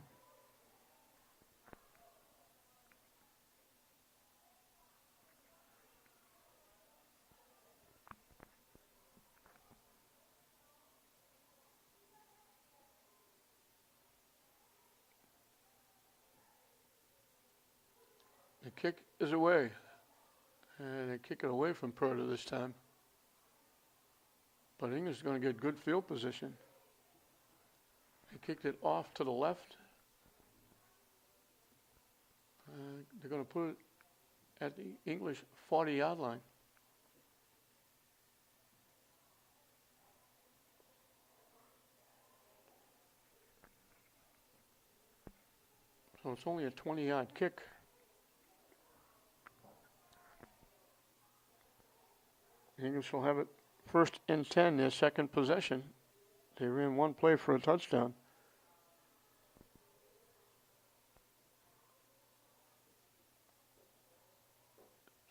The kick is away. And they kick it away from Purder this time. But English is going to get good field position. They kicked it off to the left. They're going to put it at the English 40-yard line. So it's only a 20-yard kick. English will have it 1st and 10, their second possession. They ran one play for a touchdown.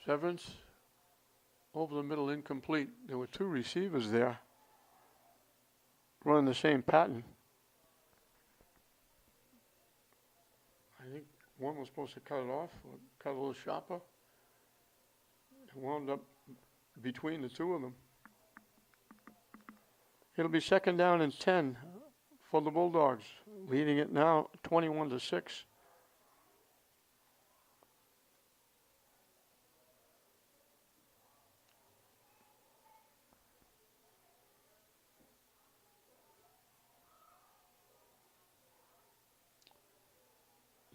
Severance, over the middle, incomplete. There were two receivers there running the same pattern. I think one was supposed to cut it off, or cut a little sharper. It wound up between the two of them. It'll be 2nd down and 10 for the Bulldogs, leading it now 21-6.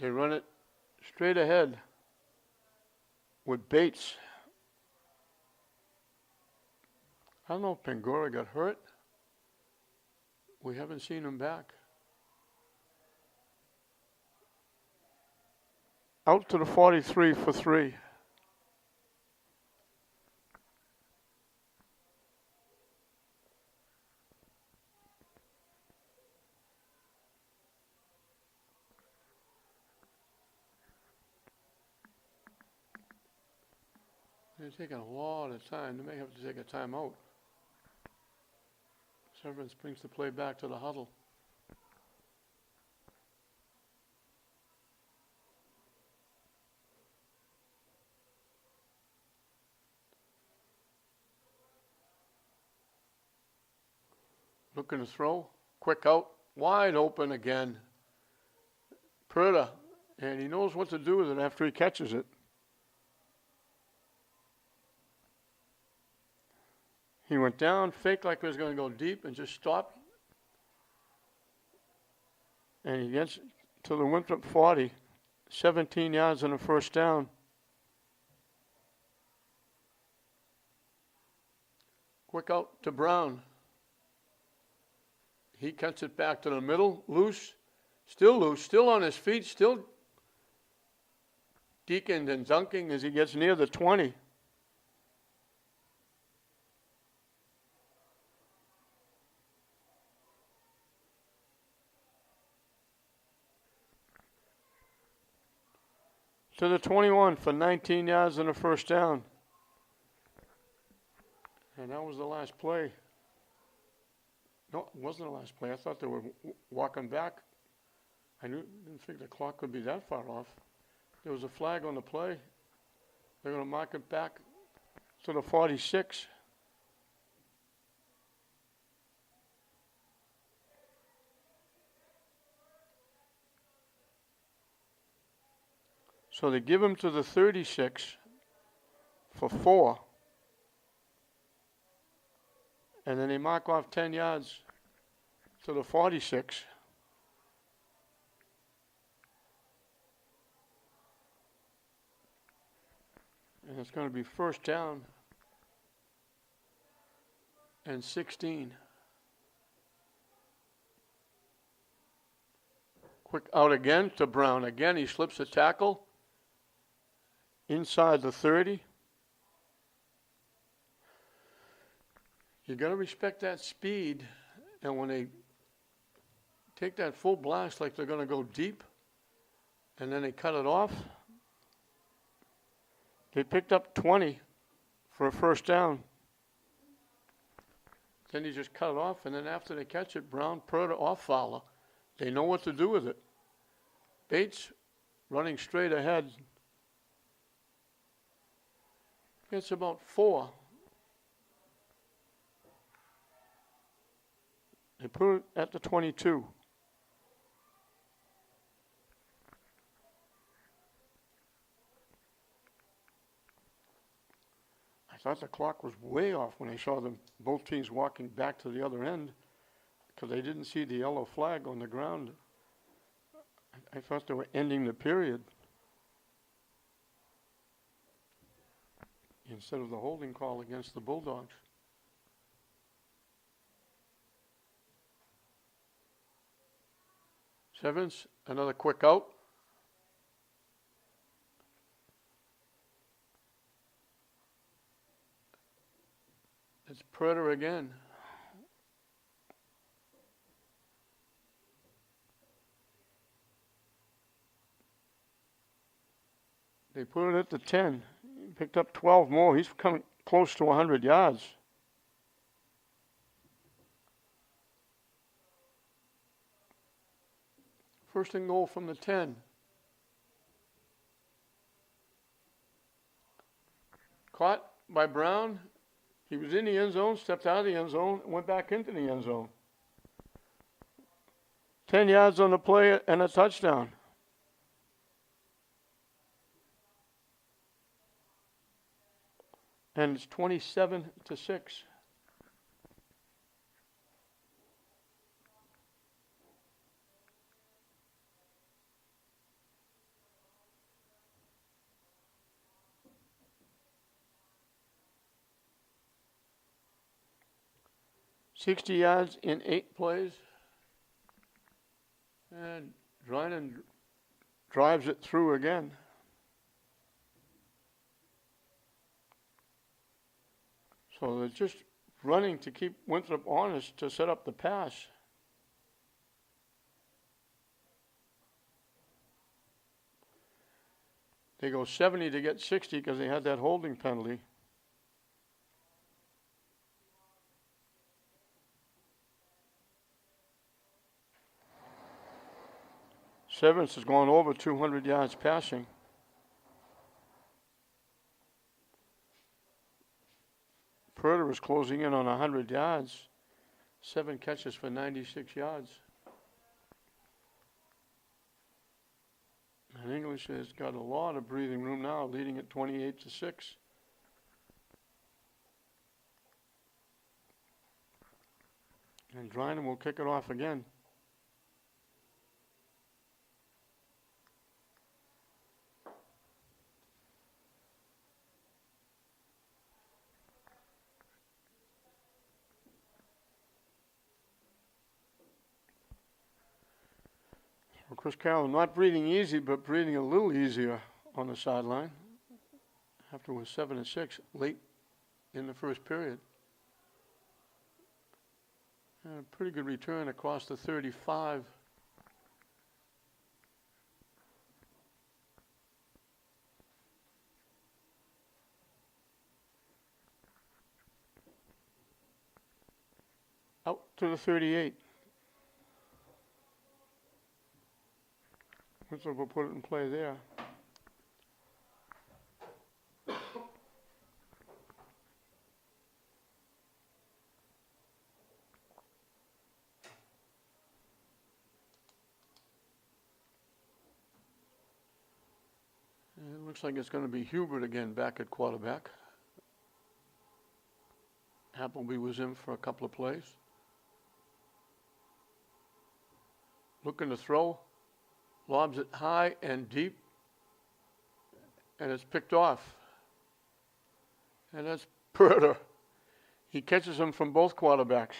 They run it straight ahead with Bates. I don't know if Pangora got hurt. We haven't seen him back. Out to the 43 for 3. They're taking a lot of time. They may have to take a timeout. Severance brings the play back to the huddle. Looking to throw. Quick out. Wide open again. Perda. And he knows what to do with it after he catches it. He went down, faked like he was going to go deep, and just stopped. And he gets to the Winthrop 40, 17 yards and a 1st down. Quick out to Brown. He cuts it back to the middle, loose, still on his feet, still deaconed and dunking as he gets near the 20. To the 21 for 19 yards and a 1st down. And that was the last play. No, it wasn't the last play. I thought they were walking back. I didn't think the clock could be that far off. There was a flag on the play. They're going to mark it back to the 46. So they give him to the 36 for 4. And then they mark off 10 yards to the 46. And it's going to be 1st down and 16. Quick out again to Brown. Again, he slips a tackle inside the 30. You got to respect that speed, and when they take that full blast like they're going to go deep, and then they cut it off, they picked up 20 for a 1st down. Then you just cut it off, and then after they catch it, Brown, Perda, off Fowler. They know what to do with it. Bates running straight ahead. It's about 4. They put it at the 22. I thought the clock was way off when I saw them, both teams walking back to the other end, because they didn't see the yellow flag on the ground. I thought they were ending the period instead of the holding call against the Bulldogs. Severance, another quick out. It's Perda again. They put it at the 10. picked up 12 more. He's coming close to 100 yards. First and goal from the 10. Caught by Brown. He was in the end zone, stepped out of the end zone, and went back into the end zone. 10 yards on the play and a touchdown. And it's 27-6. $60 yards in 8 plays. And Drinan drives it through again. So they're just running to keep Winthrop honest to set up the pass. They go 70 to get 60 because they had that holding penalty. Severance has gone over 200 yards passing. Purder is closing in on 100 yards. 7 catches for 96 yards. And English has got a lot of breathing room now, leading at 28-6. And Drinan will kick it off again. Chris Carroll not breathing easy, but breathing a little easier on the sideline after it was 7-6 late in the first period. And a pretty good return across the 35. Out to the 38. Winthrop will put it in play there. And it looks like it's going to be Hubert again back at quarterback. Appleby was in for a couple of plays. Looking to throw. Lobs it high and deep, and it's picked off. And that's Purder. He catches him from both quarterbacks.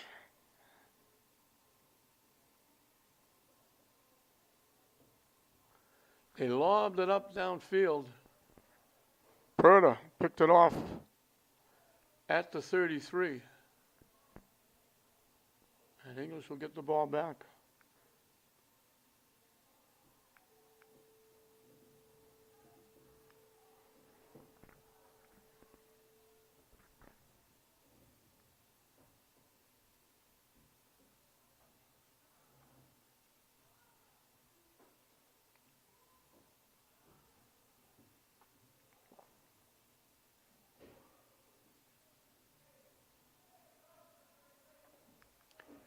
They lobbed it up downfield. Purder picked it off at the 33. And English will get the ball back.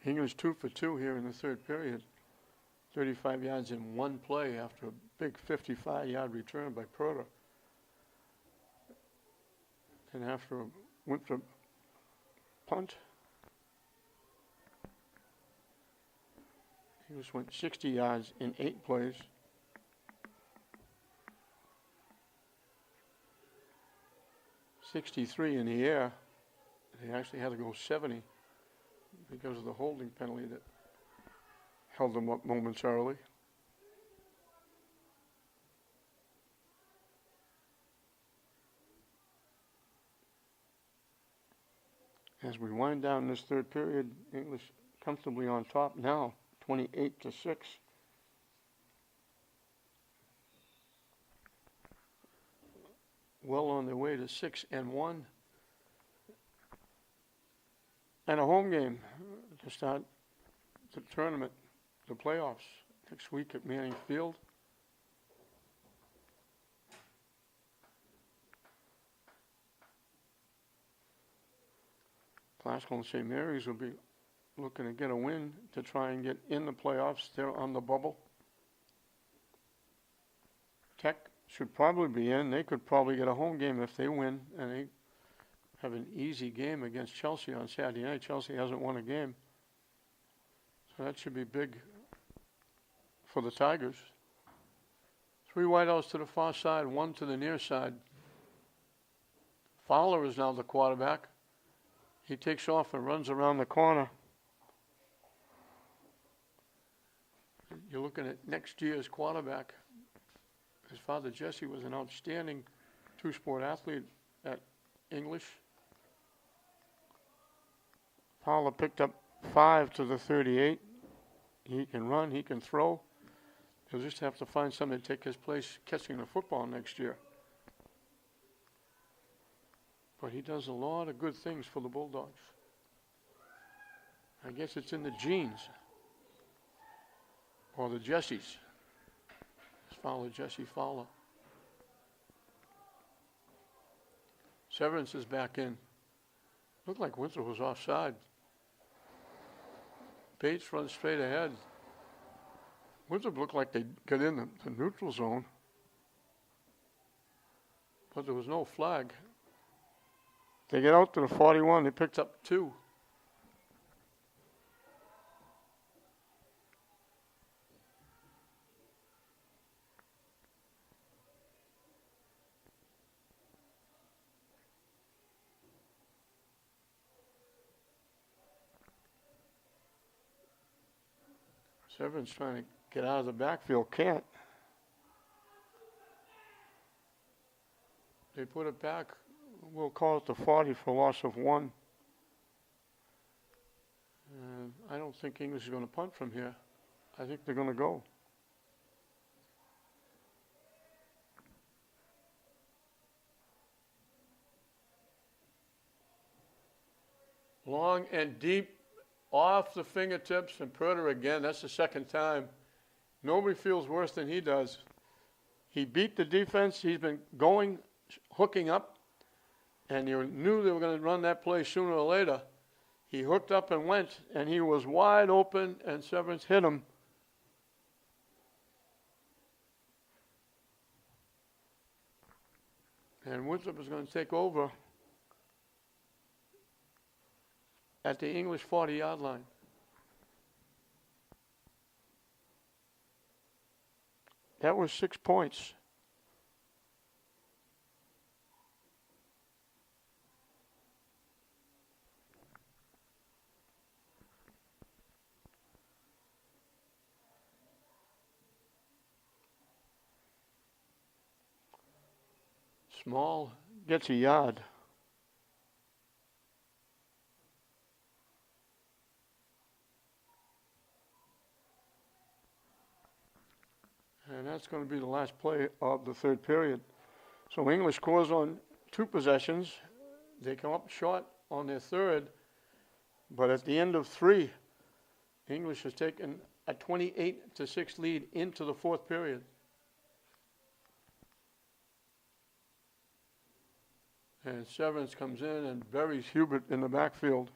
English 2 for 2 here in the third period. 35 yards in one play after a big 55-yard return by Purder. And after a Winthrop punt, English went 60 yards in 8 plays. $63 in the air. They actually had to go 70. Because of the holding penalty that held them up momentarily. As we wind down this third period, English comfortably on top now, 28-6. well on their way to 6-1. And a home game to start the tournament, the playoffs, next week at Manning Field. Classical and St. Mary's will be looking to get a win to try and get in the playoffs. They're on the bubble. Tech should probably be in. They could probably get a home game if they win, and they have an easy game against Chelsea on Saturday night. Chelsea hasn't won a game. So that should be big for the Tigers. 3 wideouts to the far side, 1 to the near side. Fowler is now the quarterback. He takes off and runs around the corner. You're looking at next year's quarterback. His father, Jesse, was an outstanding two-sport athlete at English. Fowler picked up 5 to the 38. He can run, he can throw. He'll just have to find somebody to take his place catching the football next year. But he does a lot of good things for the Bulldogs. I guess it's in the genes. Or the Jessies. Fowler, Jesse Fowler. Severance is back in. Looked like Winthrop was offside. Bates runs straight ahead. Winthrop looked like they got in the neutral zone. But there was no flag. They get out to the 41. They picked up 2. Severance trying to get out of the backfield, can't. They put it back. We'll call it the 40 for loss of 1. I don't think English is going to punt from here. I think they're going to go. Long and deep. Off the fingertips, and Purder again. That's the second time. Nobody feels worse than he does. He beat the defense. He's been going, hooking up, and you knew they were going to run that play sooner or later. He hooked up and went, and he was wide open, and Severance hit him. And Winthrop is going to take over at the English 40-yard line. That was 6 points. Small gets a yard. And that's going to be the last play of the third period. So English scores on 2 possessions. They come up short on their third. But at the end of 3, English has taken a 28-6 lead into the fourth period. And Severance comes in and buries Hubert in the backfield.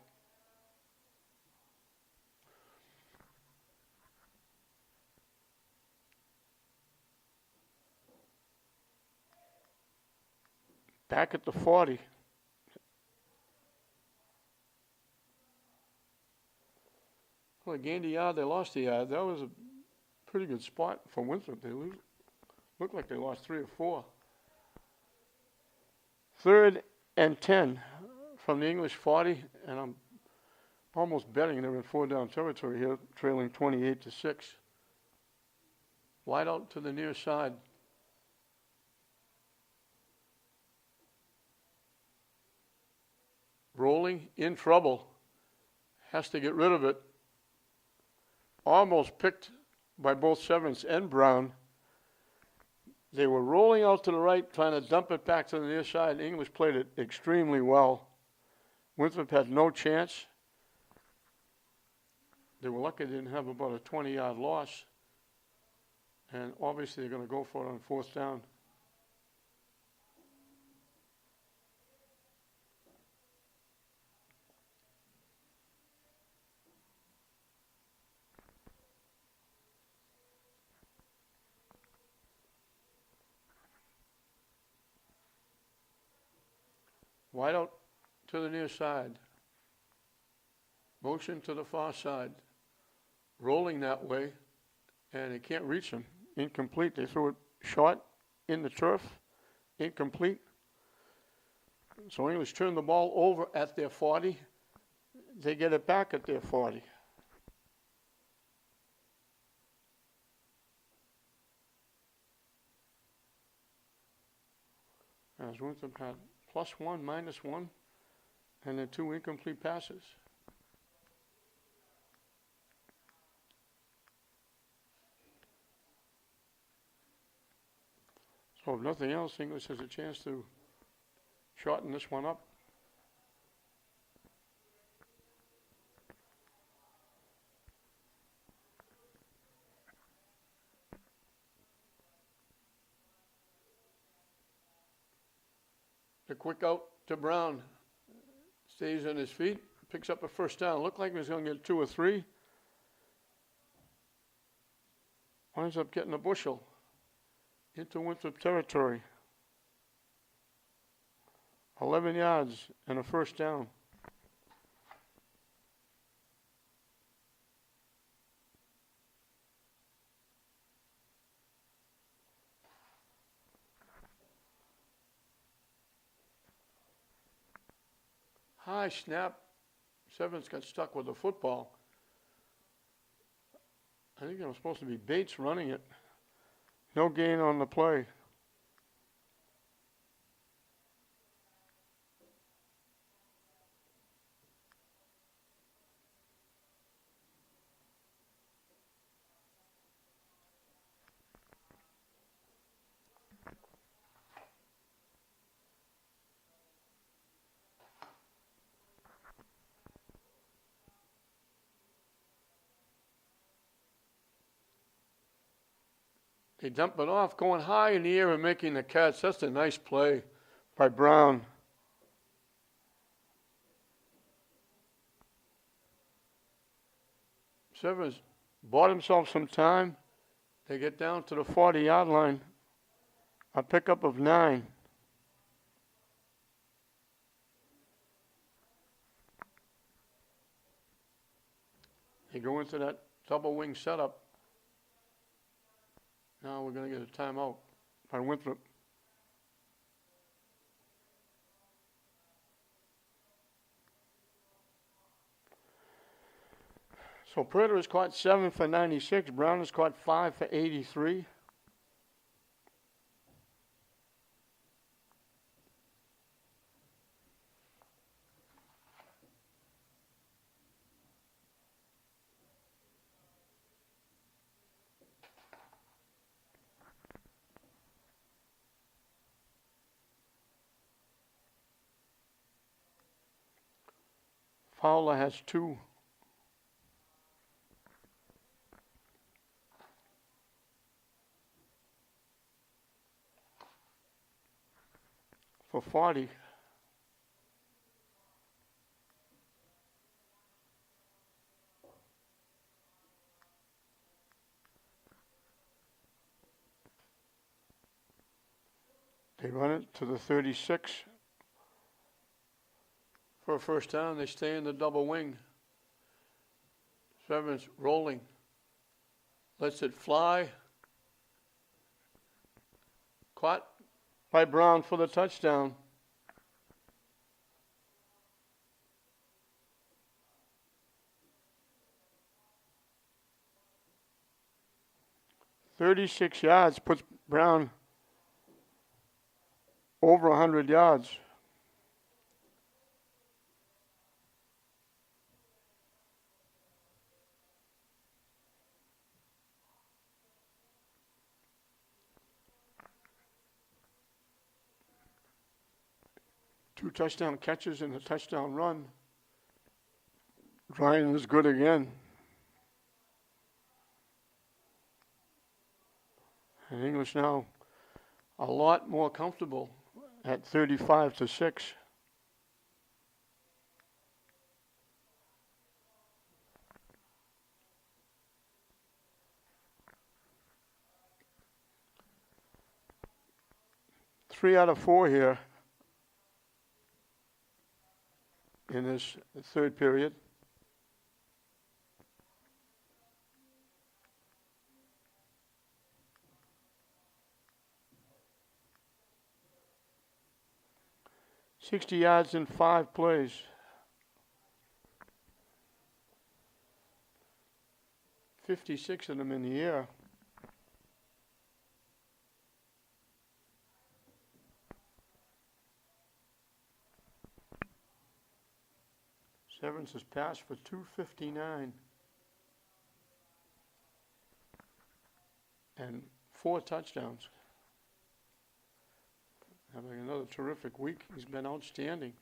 Back at the 40. Well, they gained a yard, they lost a yard. That was a pretty good spot for Winthrop. They looked like they lost 3 or 4. 3rd and 10 from the English 40, and I'm almost betting they're in 4-down territory here, trailing 28-6. Wide out to the near side. Rolling, in trouble, has to get rid of it. Almost picked by both Severance and Brown. They were rolling out to the right, trying to dump it back to the near side. English played it extremely well. Winthrop had no chance. They were lucky they didn't have about a 20-yard loss. And obviously they're going to go for it on fourth down. Wide out to the near side. Motion to the far side. Rolling that way, and they can't reach him. Incomplete. They threw it short in the turf. Incomplete. So English turned the ball over at their 40. They get it back at their 40. As Winthrop had +1, -1, and then 2 incomplete passes. So if nothing else, English has a chance to shorten this one up. The quick out to Brown. Stays on his feet, picks up a first down. Looked like he was going to get 2 or 3. Winds up getting a bushel into Winthrop territory. 11 yards and a first down. High snap. Sevens got stuck with the football. I think it was supposed to be Bates running it. No gain on the play. They dump it off, going high in the air and making the catch. That's a nice play by Brown. Severs bought himself some time. They get down to the 40-yard line. A pickup of 9. They go into that double wing setup. Now we're going to get a timeout by Winthrop. So Prater has caught 7 for 96. Brown has caught 5 for 83. Fowler has 2. For 40. They run it to the 36. For a first down, they stay in the double wing. Sevens rolling. Lets it fly. Caught by Brown for the touchdown. "36 yards puts Brown over 100 yards. 2 touchdown catches and a touchdown run. Ryan is good again. And English now a lot more comfortable at 35-6. Three out of 4 here in this third period. $60 yards in 5 plays. $56 of them in the air. Evans has passed for 259 and 4 touchdowns. Having another terrific week. He's been outstanding.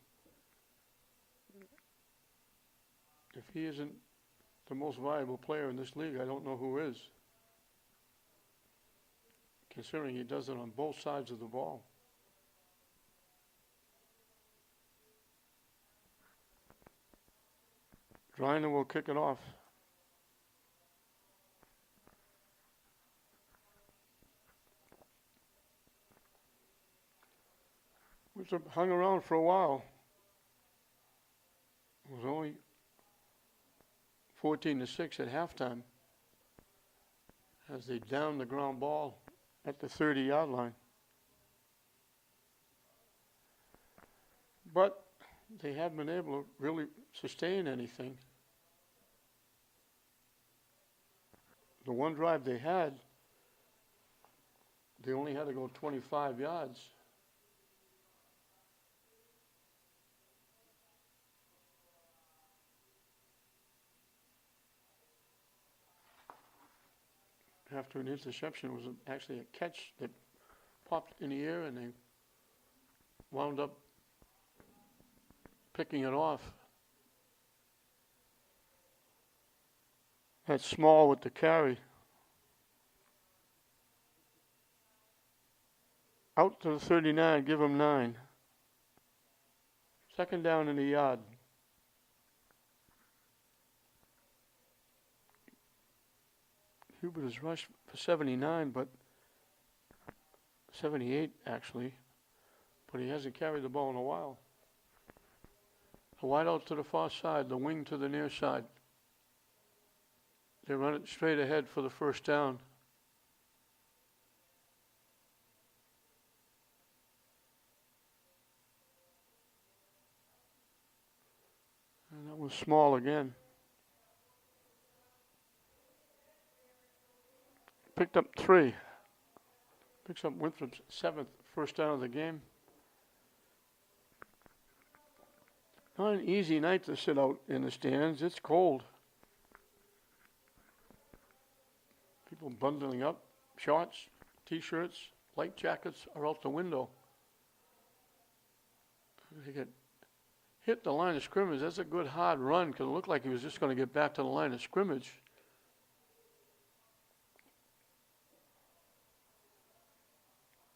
If he isn't the most valuable player in this league, I don't know who is. Considering he does it on both sides of the ball. Driner will kick it off. Winthrop hung around for a while. It was only 14-6 at halftime as they downed the ground ball at the 30-yard line. But they haven't been able to really sustain anything. The one drive they had, they only had to go 25 yards. After an interception, it was actually a catch that popped in the air and they wound up picking it off. That's Small with the carry. Out to the 39, give him 9. Second down in the yard. Hubert has rushed for 79, but 78 actually, but he hasn't carried the ball in a while. A wide out to the far side, the wing to the near side. They run it straight ahead for the first down. And that was Small again. Picked up 3. Picks up Winthrop's 7th first down of the game. Not an easy night to sit out in the stands. It's cold. People bundling up. Shorts, T-shirts, light jackets are out the window. They get hit the line of scrimmage. That's a good hard run because it looked like he was just going to get back to the line of scrimmage.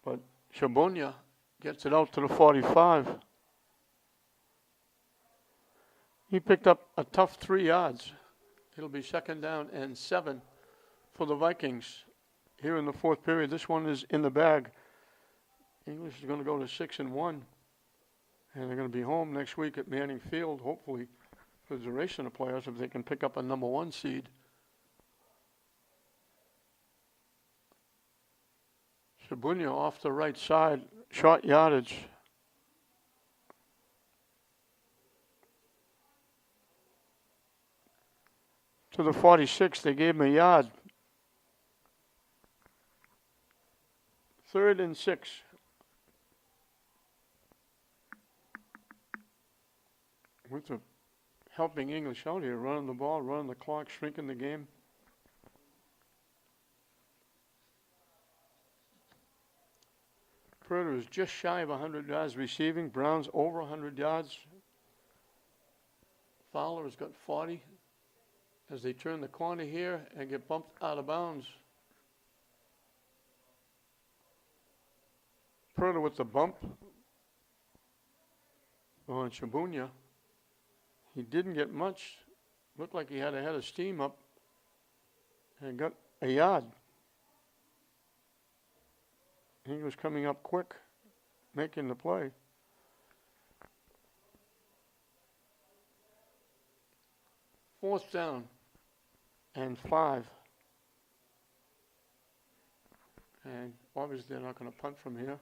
But Shabunya gets it out to the 45. He picked up a tough 3 yards. It'll be second down and 7 for the Vikings here in the fourth period. This one is in the bag. English is going to go to 6-1. And they're going to be home next week at Manning Field, hopefully, for the duration of playoffs if they can pick up a number 1 seed. Shabunya off the right side, short yardage. To the 46, they gave him a yard. 3rd and 6. Winthrop helping English out here, running the ball, running the clock, shrinking the game. Purdy is just shy of 100 yards receiving. Brown's over 100 yards. Fowler has got 40 as they turn the corner here and get bumped out of bounds. Purdy with the bump on Shabunya. He didn't get much. Looked like he had a head of steam up and got a yard. He was coming up quick, making the play. Fourth down and 5. And obviously they're not going to punt from here.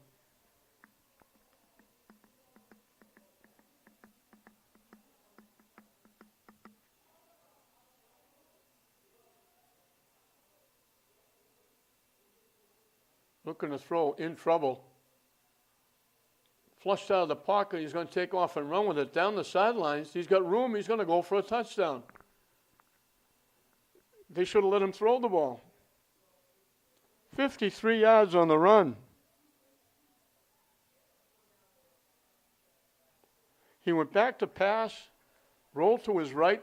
Looking to throw, in trouble. Flushed out of the pocket, he's going to take off and run with it down the sidelines. He's got room, he's going to go for a touchdown. They should have let him throw the ball. 53 yards on the run. He went back to pass, rolled to his right,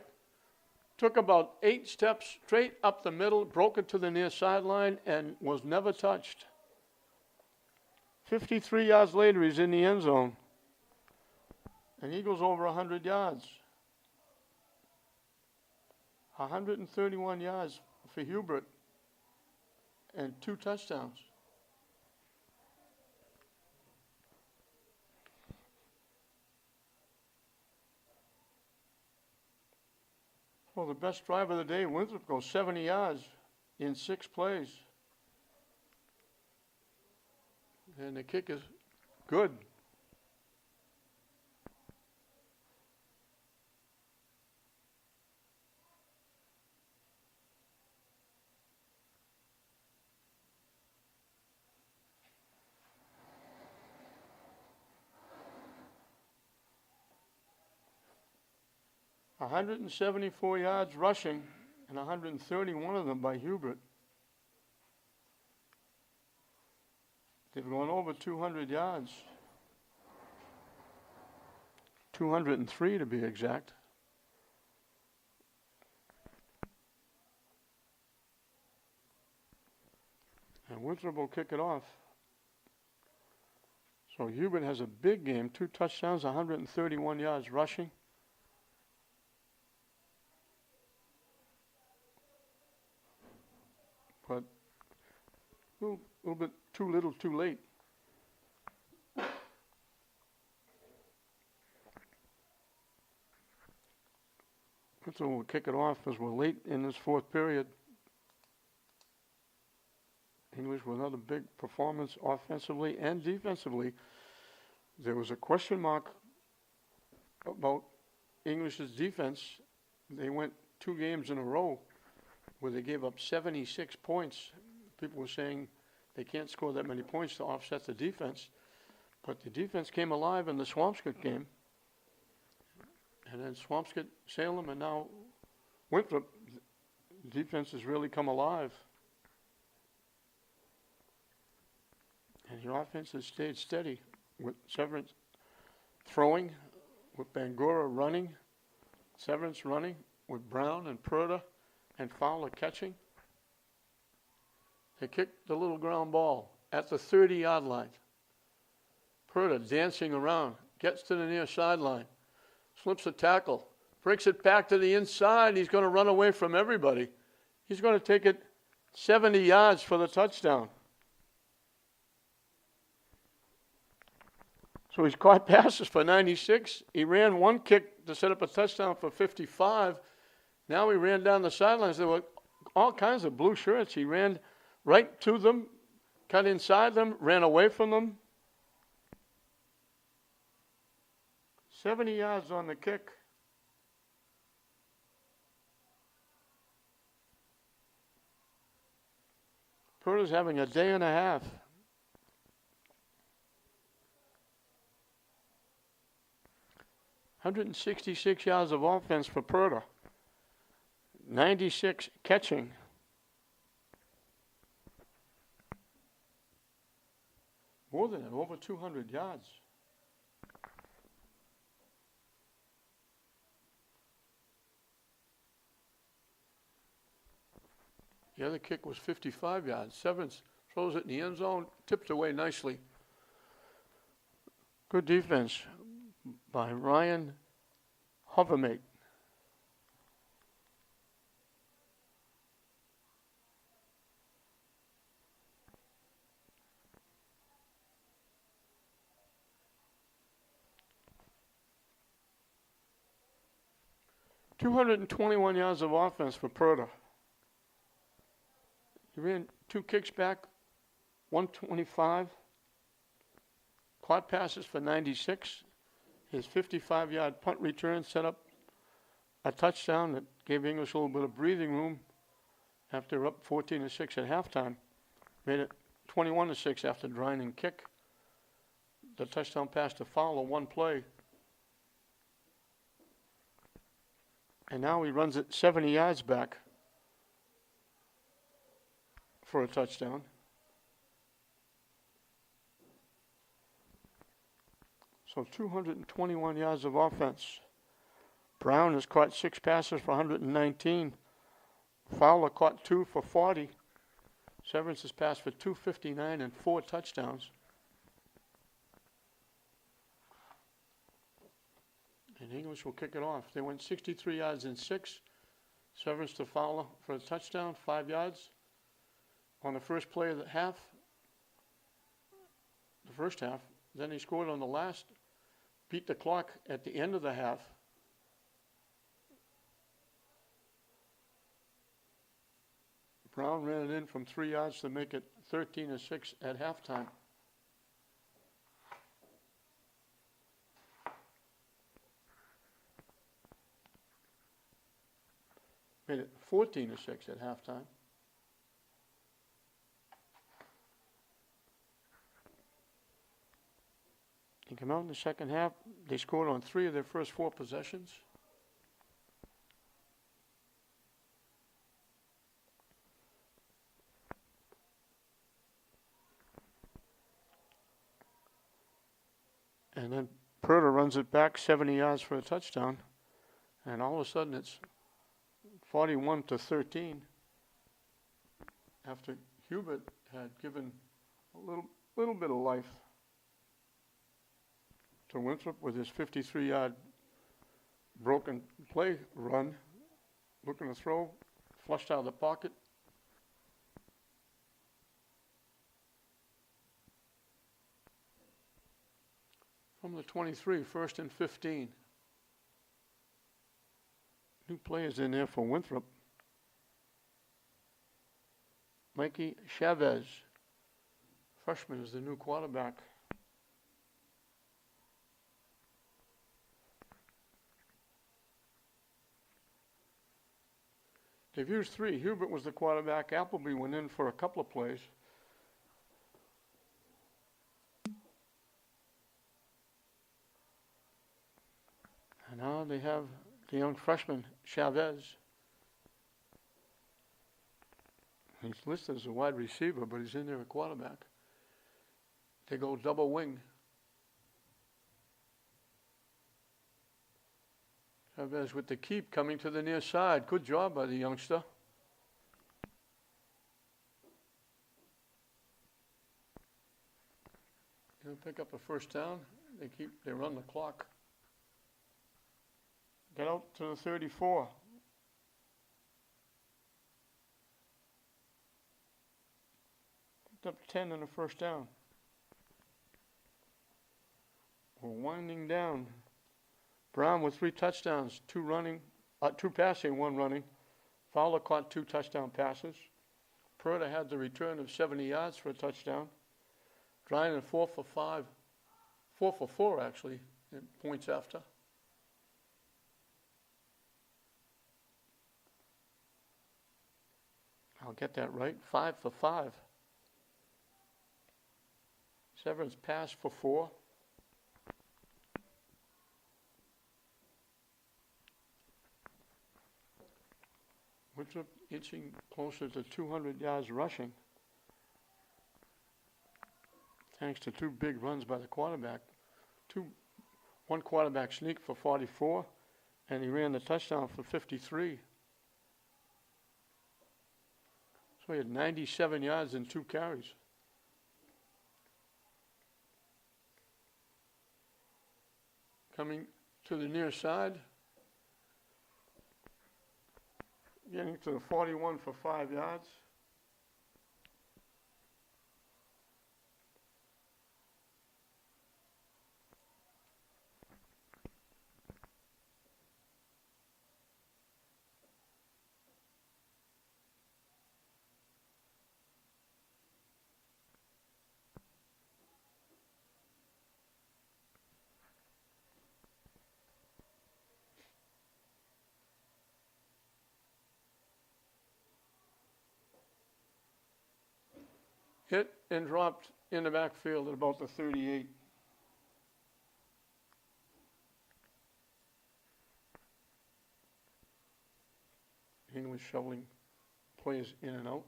took about 8 steps straight up the middle, broke it to the near sideline, and was never touched. 53 yards later, he's in the end zone. And he goes over 100 yards. 131 yards for Hubert and 2 touchdowns. Well, the best drive of the day, Winthrop goes 70 yards in 6 plays. And the kick is good. $174 yards rushing, and 131 of them by Hubert. They've gone over 200 yards. 203 to be exact. And Winthrop will kick it off. So Hubert has a big game, 2 touchdowns, 131 yards rushing. But a little bit too little, too late. So we'll kick it off as we're late in this 4th period. English with another big performance offensively and defensively. There was a question mark about English's defense. They went 2 games in a row where they gave up 76 points. People were saying they can't score that many points to offset the defense. But the defense came alive in the Swampscott game. And then Swampscott, Salem, and now Winthrop. The defense has really come alive. And the offense has stayed steady with Severance throwing, with Bangura running, Severance running, with Brown and Purda and Fowler catching. They kicked the little ground ball at the 30-yard line. Purda dancing around, gets to the near sideline, slips a tackle, breaks it back to the inside. He's going to run away from everybody. He's going to take it 70 yards for the touchdown. So he's caught passes for 96. He ran 1 kick to set up a touchdown for 55. Now he ran down the sidelines. There were all kinds of blue shirts. He ran right to them, cut inside them, ran away from them. 70 yards on the kick. Purda's having a day and a half. $166 yards of offense for Purda. 96 catching. More than that, over 200 yards. The other kick was 55 yards. Severance throws it in the end zone, tipped away nicely. Good defense by Ryan Hovermate. .221 yards of offense for Purda. He ran 2 kicks back, 125. Caught passes for 96. His 55-yard punt return set up a touchdown that gave English a little bit of breathing room after up 14-6 at halftime. Made it 21-6 after Drining kick. The touchdown pass to Fowler, one play. And now he runs it 70 yards back for a touchdown. So 221 yards of offense. Brown has caught 6 passes for 119. Fowler caught 2 for 40. Severance has passed for 259 and 4 touchdowns. And English will kick it off. They went 63 yards and 6. Severance to Fowler for a touchdown, 5 yards. On the first play of the first half. Then he scored on the last, beat the clock at the end of the half. Brown ran it in from 3 yards to make it 13-6 at halftime. Made it 14-6 at halftime. They come out in the second half. They scored on 3 of their first 4 possessions. And then Purda runs it back 70 yards for a touchdown. And all of a sudden it's 41-13 after Hubert had given a little bit of life to Winthrop with his 53-yard broken play run, looking to throw, flushed out of the pocket. From the 23, 1st and 15. New players in there for Winthrop. Mikey Chavez, freshman, is the new quarterback. They've used 3. Hubert was the quarterback. Appleby went in for a couple of plays. And now they have the young freshman, Chavez. He's listed as a wide receiver, but he's in there at quarterback. They go double wing. Chavez with the keep coming to the near side. Good job by the youngster. He'll pick up a first down. They run the clock. Get out to the 34. Picked up 10 in the first down. We're winding down. Brown with 3 touchdowns, 2 passing, 1 running. Fowler caught 2 touchdown passes. Purda had the return of 70 yards for a touchdown. Dryan 4 for 5, 4 for 4 actually, in points after. I'll get that right. 5 for 5. Severance pass for 4. Winthrop inching closer to 200 yards rushing. thanks to two big runs by the quarterback. One quarterback sneak for 44, and he ran the touchdown for 53. So he had 97 yards and 2 carries. Coming to the near side, getting to the 41 for 5 yards. Hit and dropped in the backfield at about the 38. English shoveling players in and out.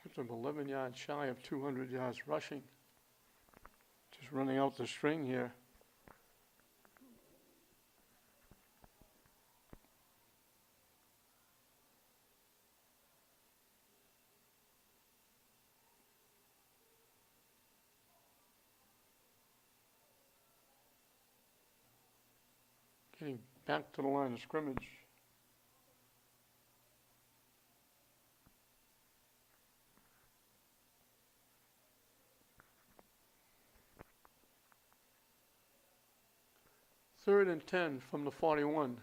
Winthrop 11 yards shy of 200 yards rushing. Just running out the string here. Getting back to the line of scrimmage. Third and 10 from the 41.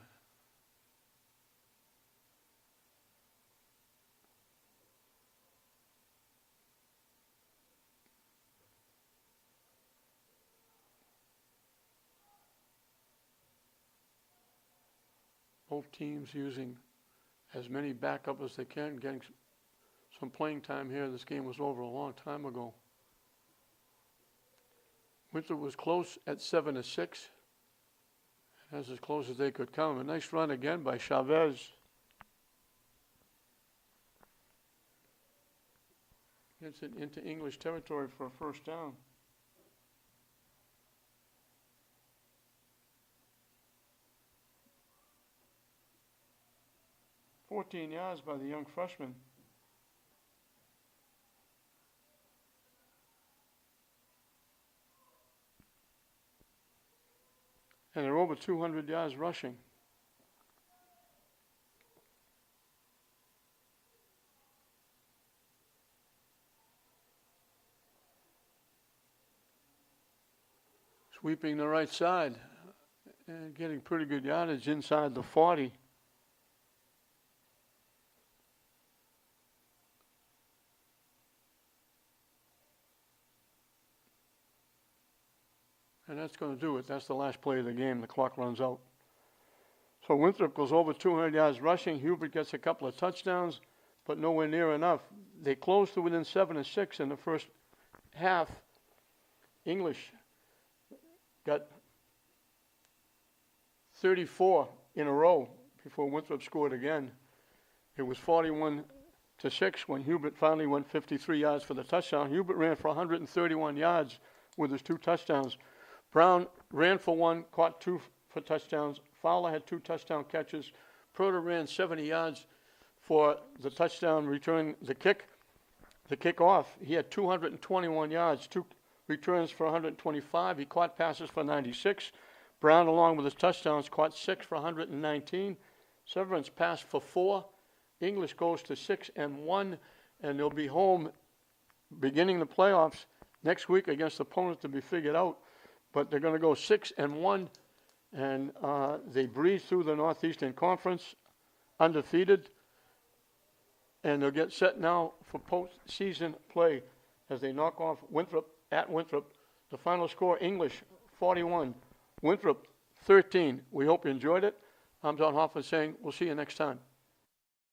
Both teams using as many backup as they can, getting some playing time here. This game was over a long time ago. Winthrop was close at 7-6. That's as close as they could come. A nice run again by Chavez. Gets it into English territory for a first down. $14 yards by the young freshman. And they're over 200 yards rushing. Sweeping the right side and getting pretty good yardage inside the 40. And that's going to do it. That's the last play of the game. The clock runs out. So Winthrop goes over 200 yards rushing. Hubert gets a couple of touchdowns, but nowhere near enough. They closed to within 7-6 in the first half. English got 34 in a row before Winthrop scored again. It was 41-6 when Hubert finally went 53 yards for the touchdown. Hubert ran for 131 yards with his 2 touchdowns. Brown ran for 1, caught 2 for touchdowns. Fowler had 2 touchdown catches. Proter ran 70 yards for the touchdown return, the kickoff. He had 221 yards, 2 returns for 125. He caught passes for 96. Brown, along with his touchdowns, caught 6 for 119. Severance passed for 4. English goes to 6-1, and they'll be home beginning the playoffs next week against opponents to be figured out. But they're going to go 6-1, and they breeze through the Northeastern Conference undefeated, and they'll get set now for postseason play as they knock off Winthrop at Winthrop. The final score: English 41, Winthrop 13. We hope you enjoyed it. I'm John Hoffman saying we'll see you next time.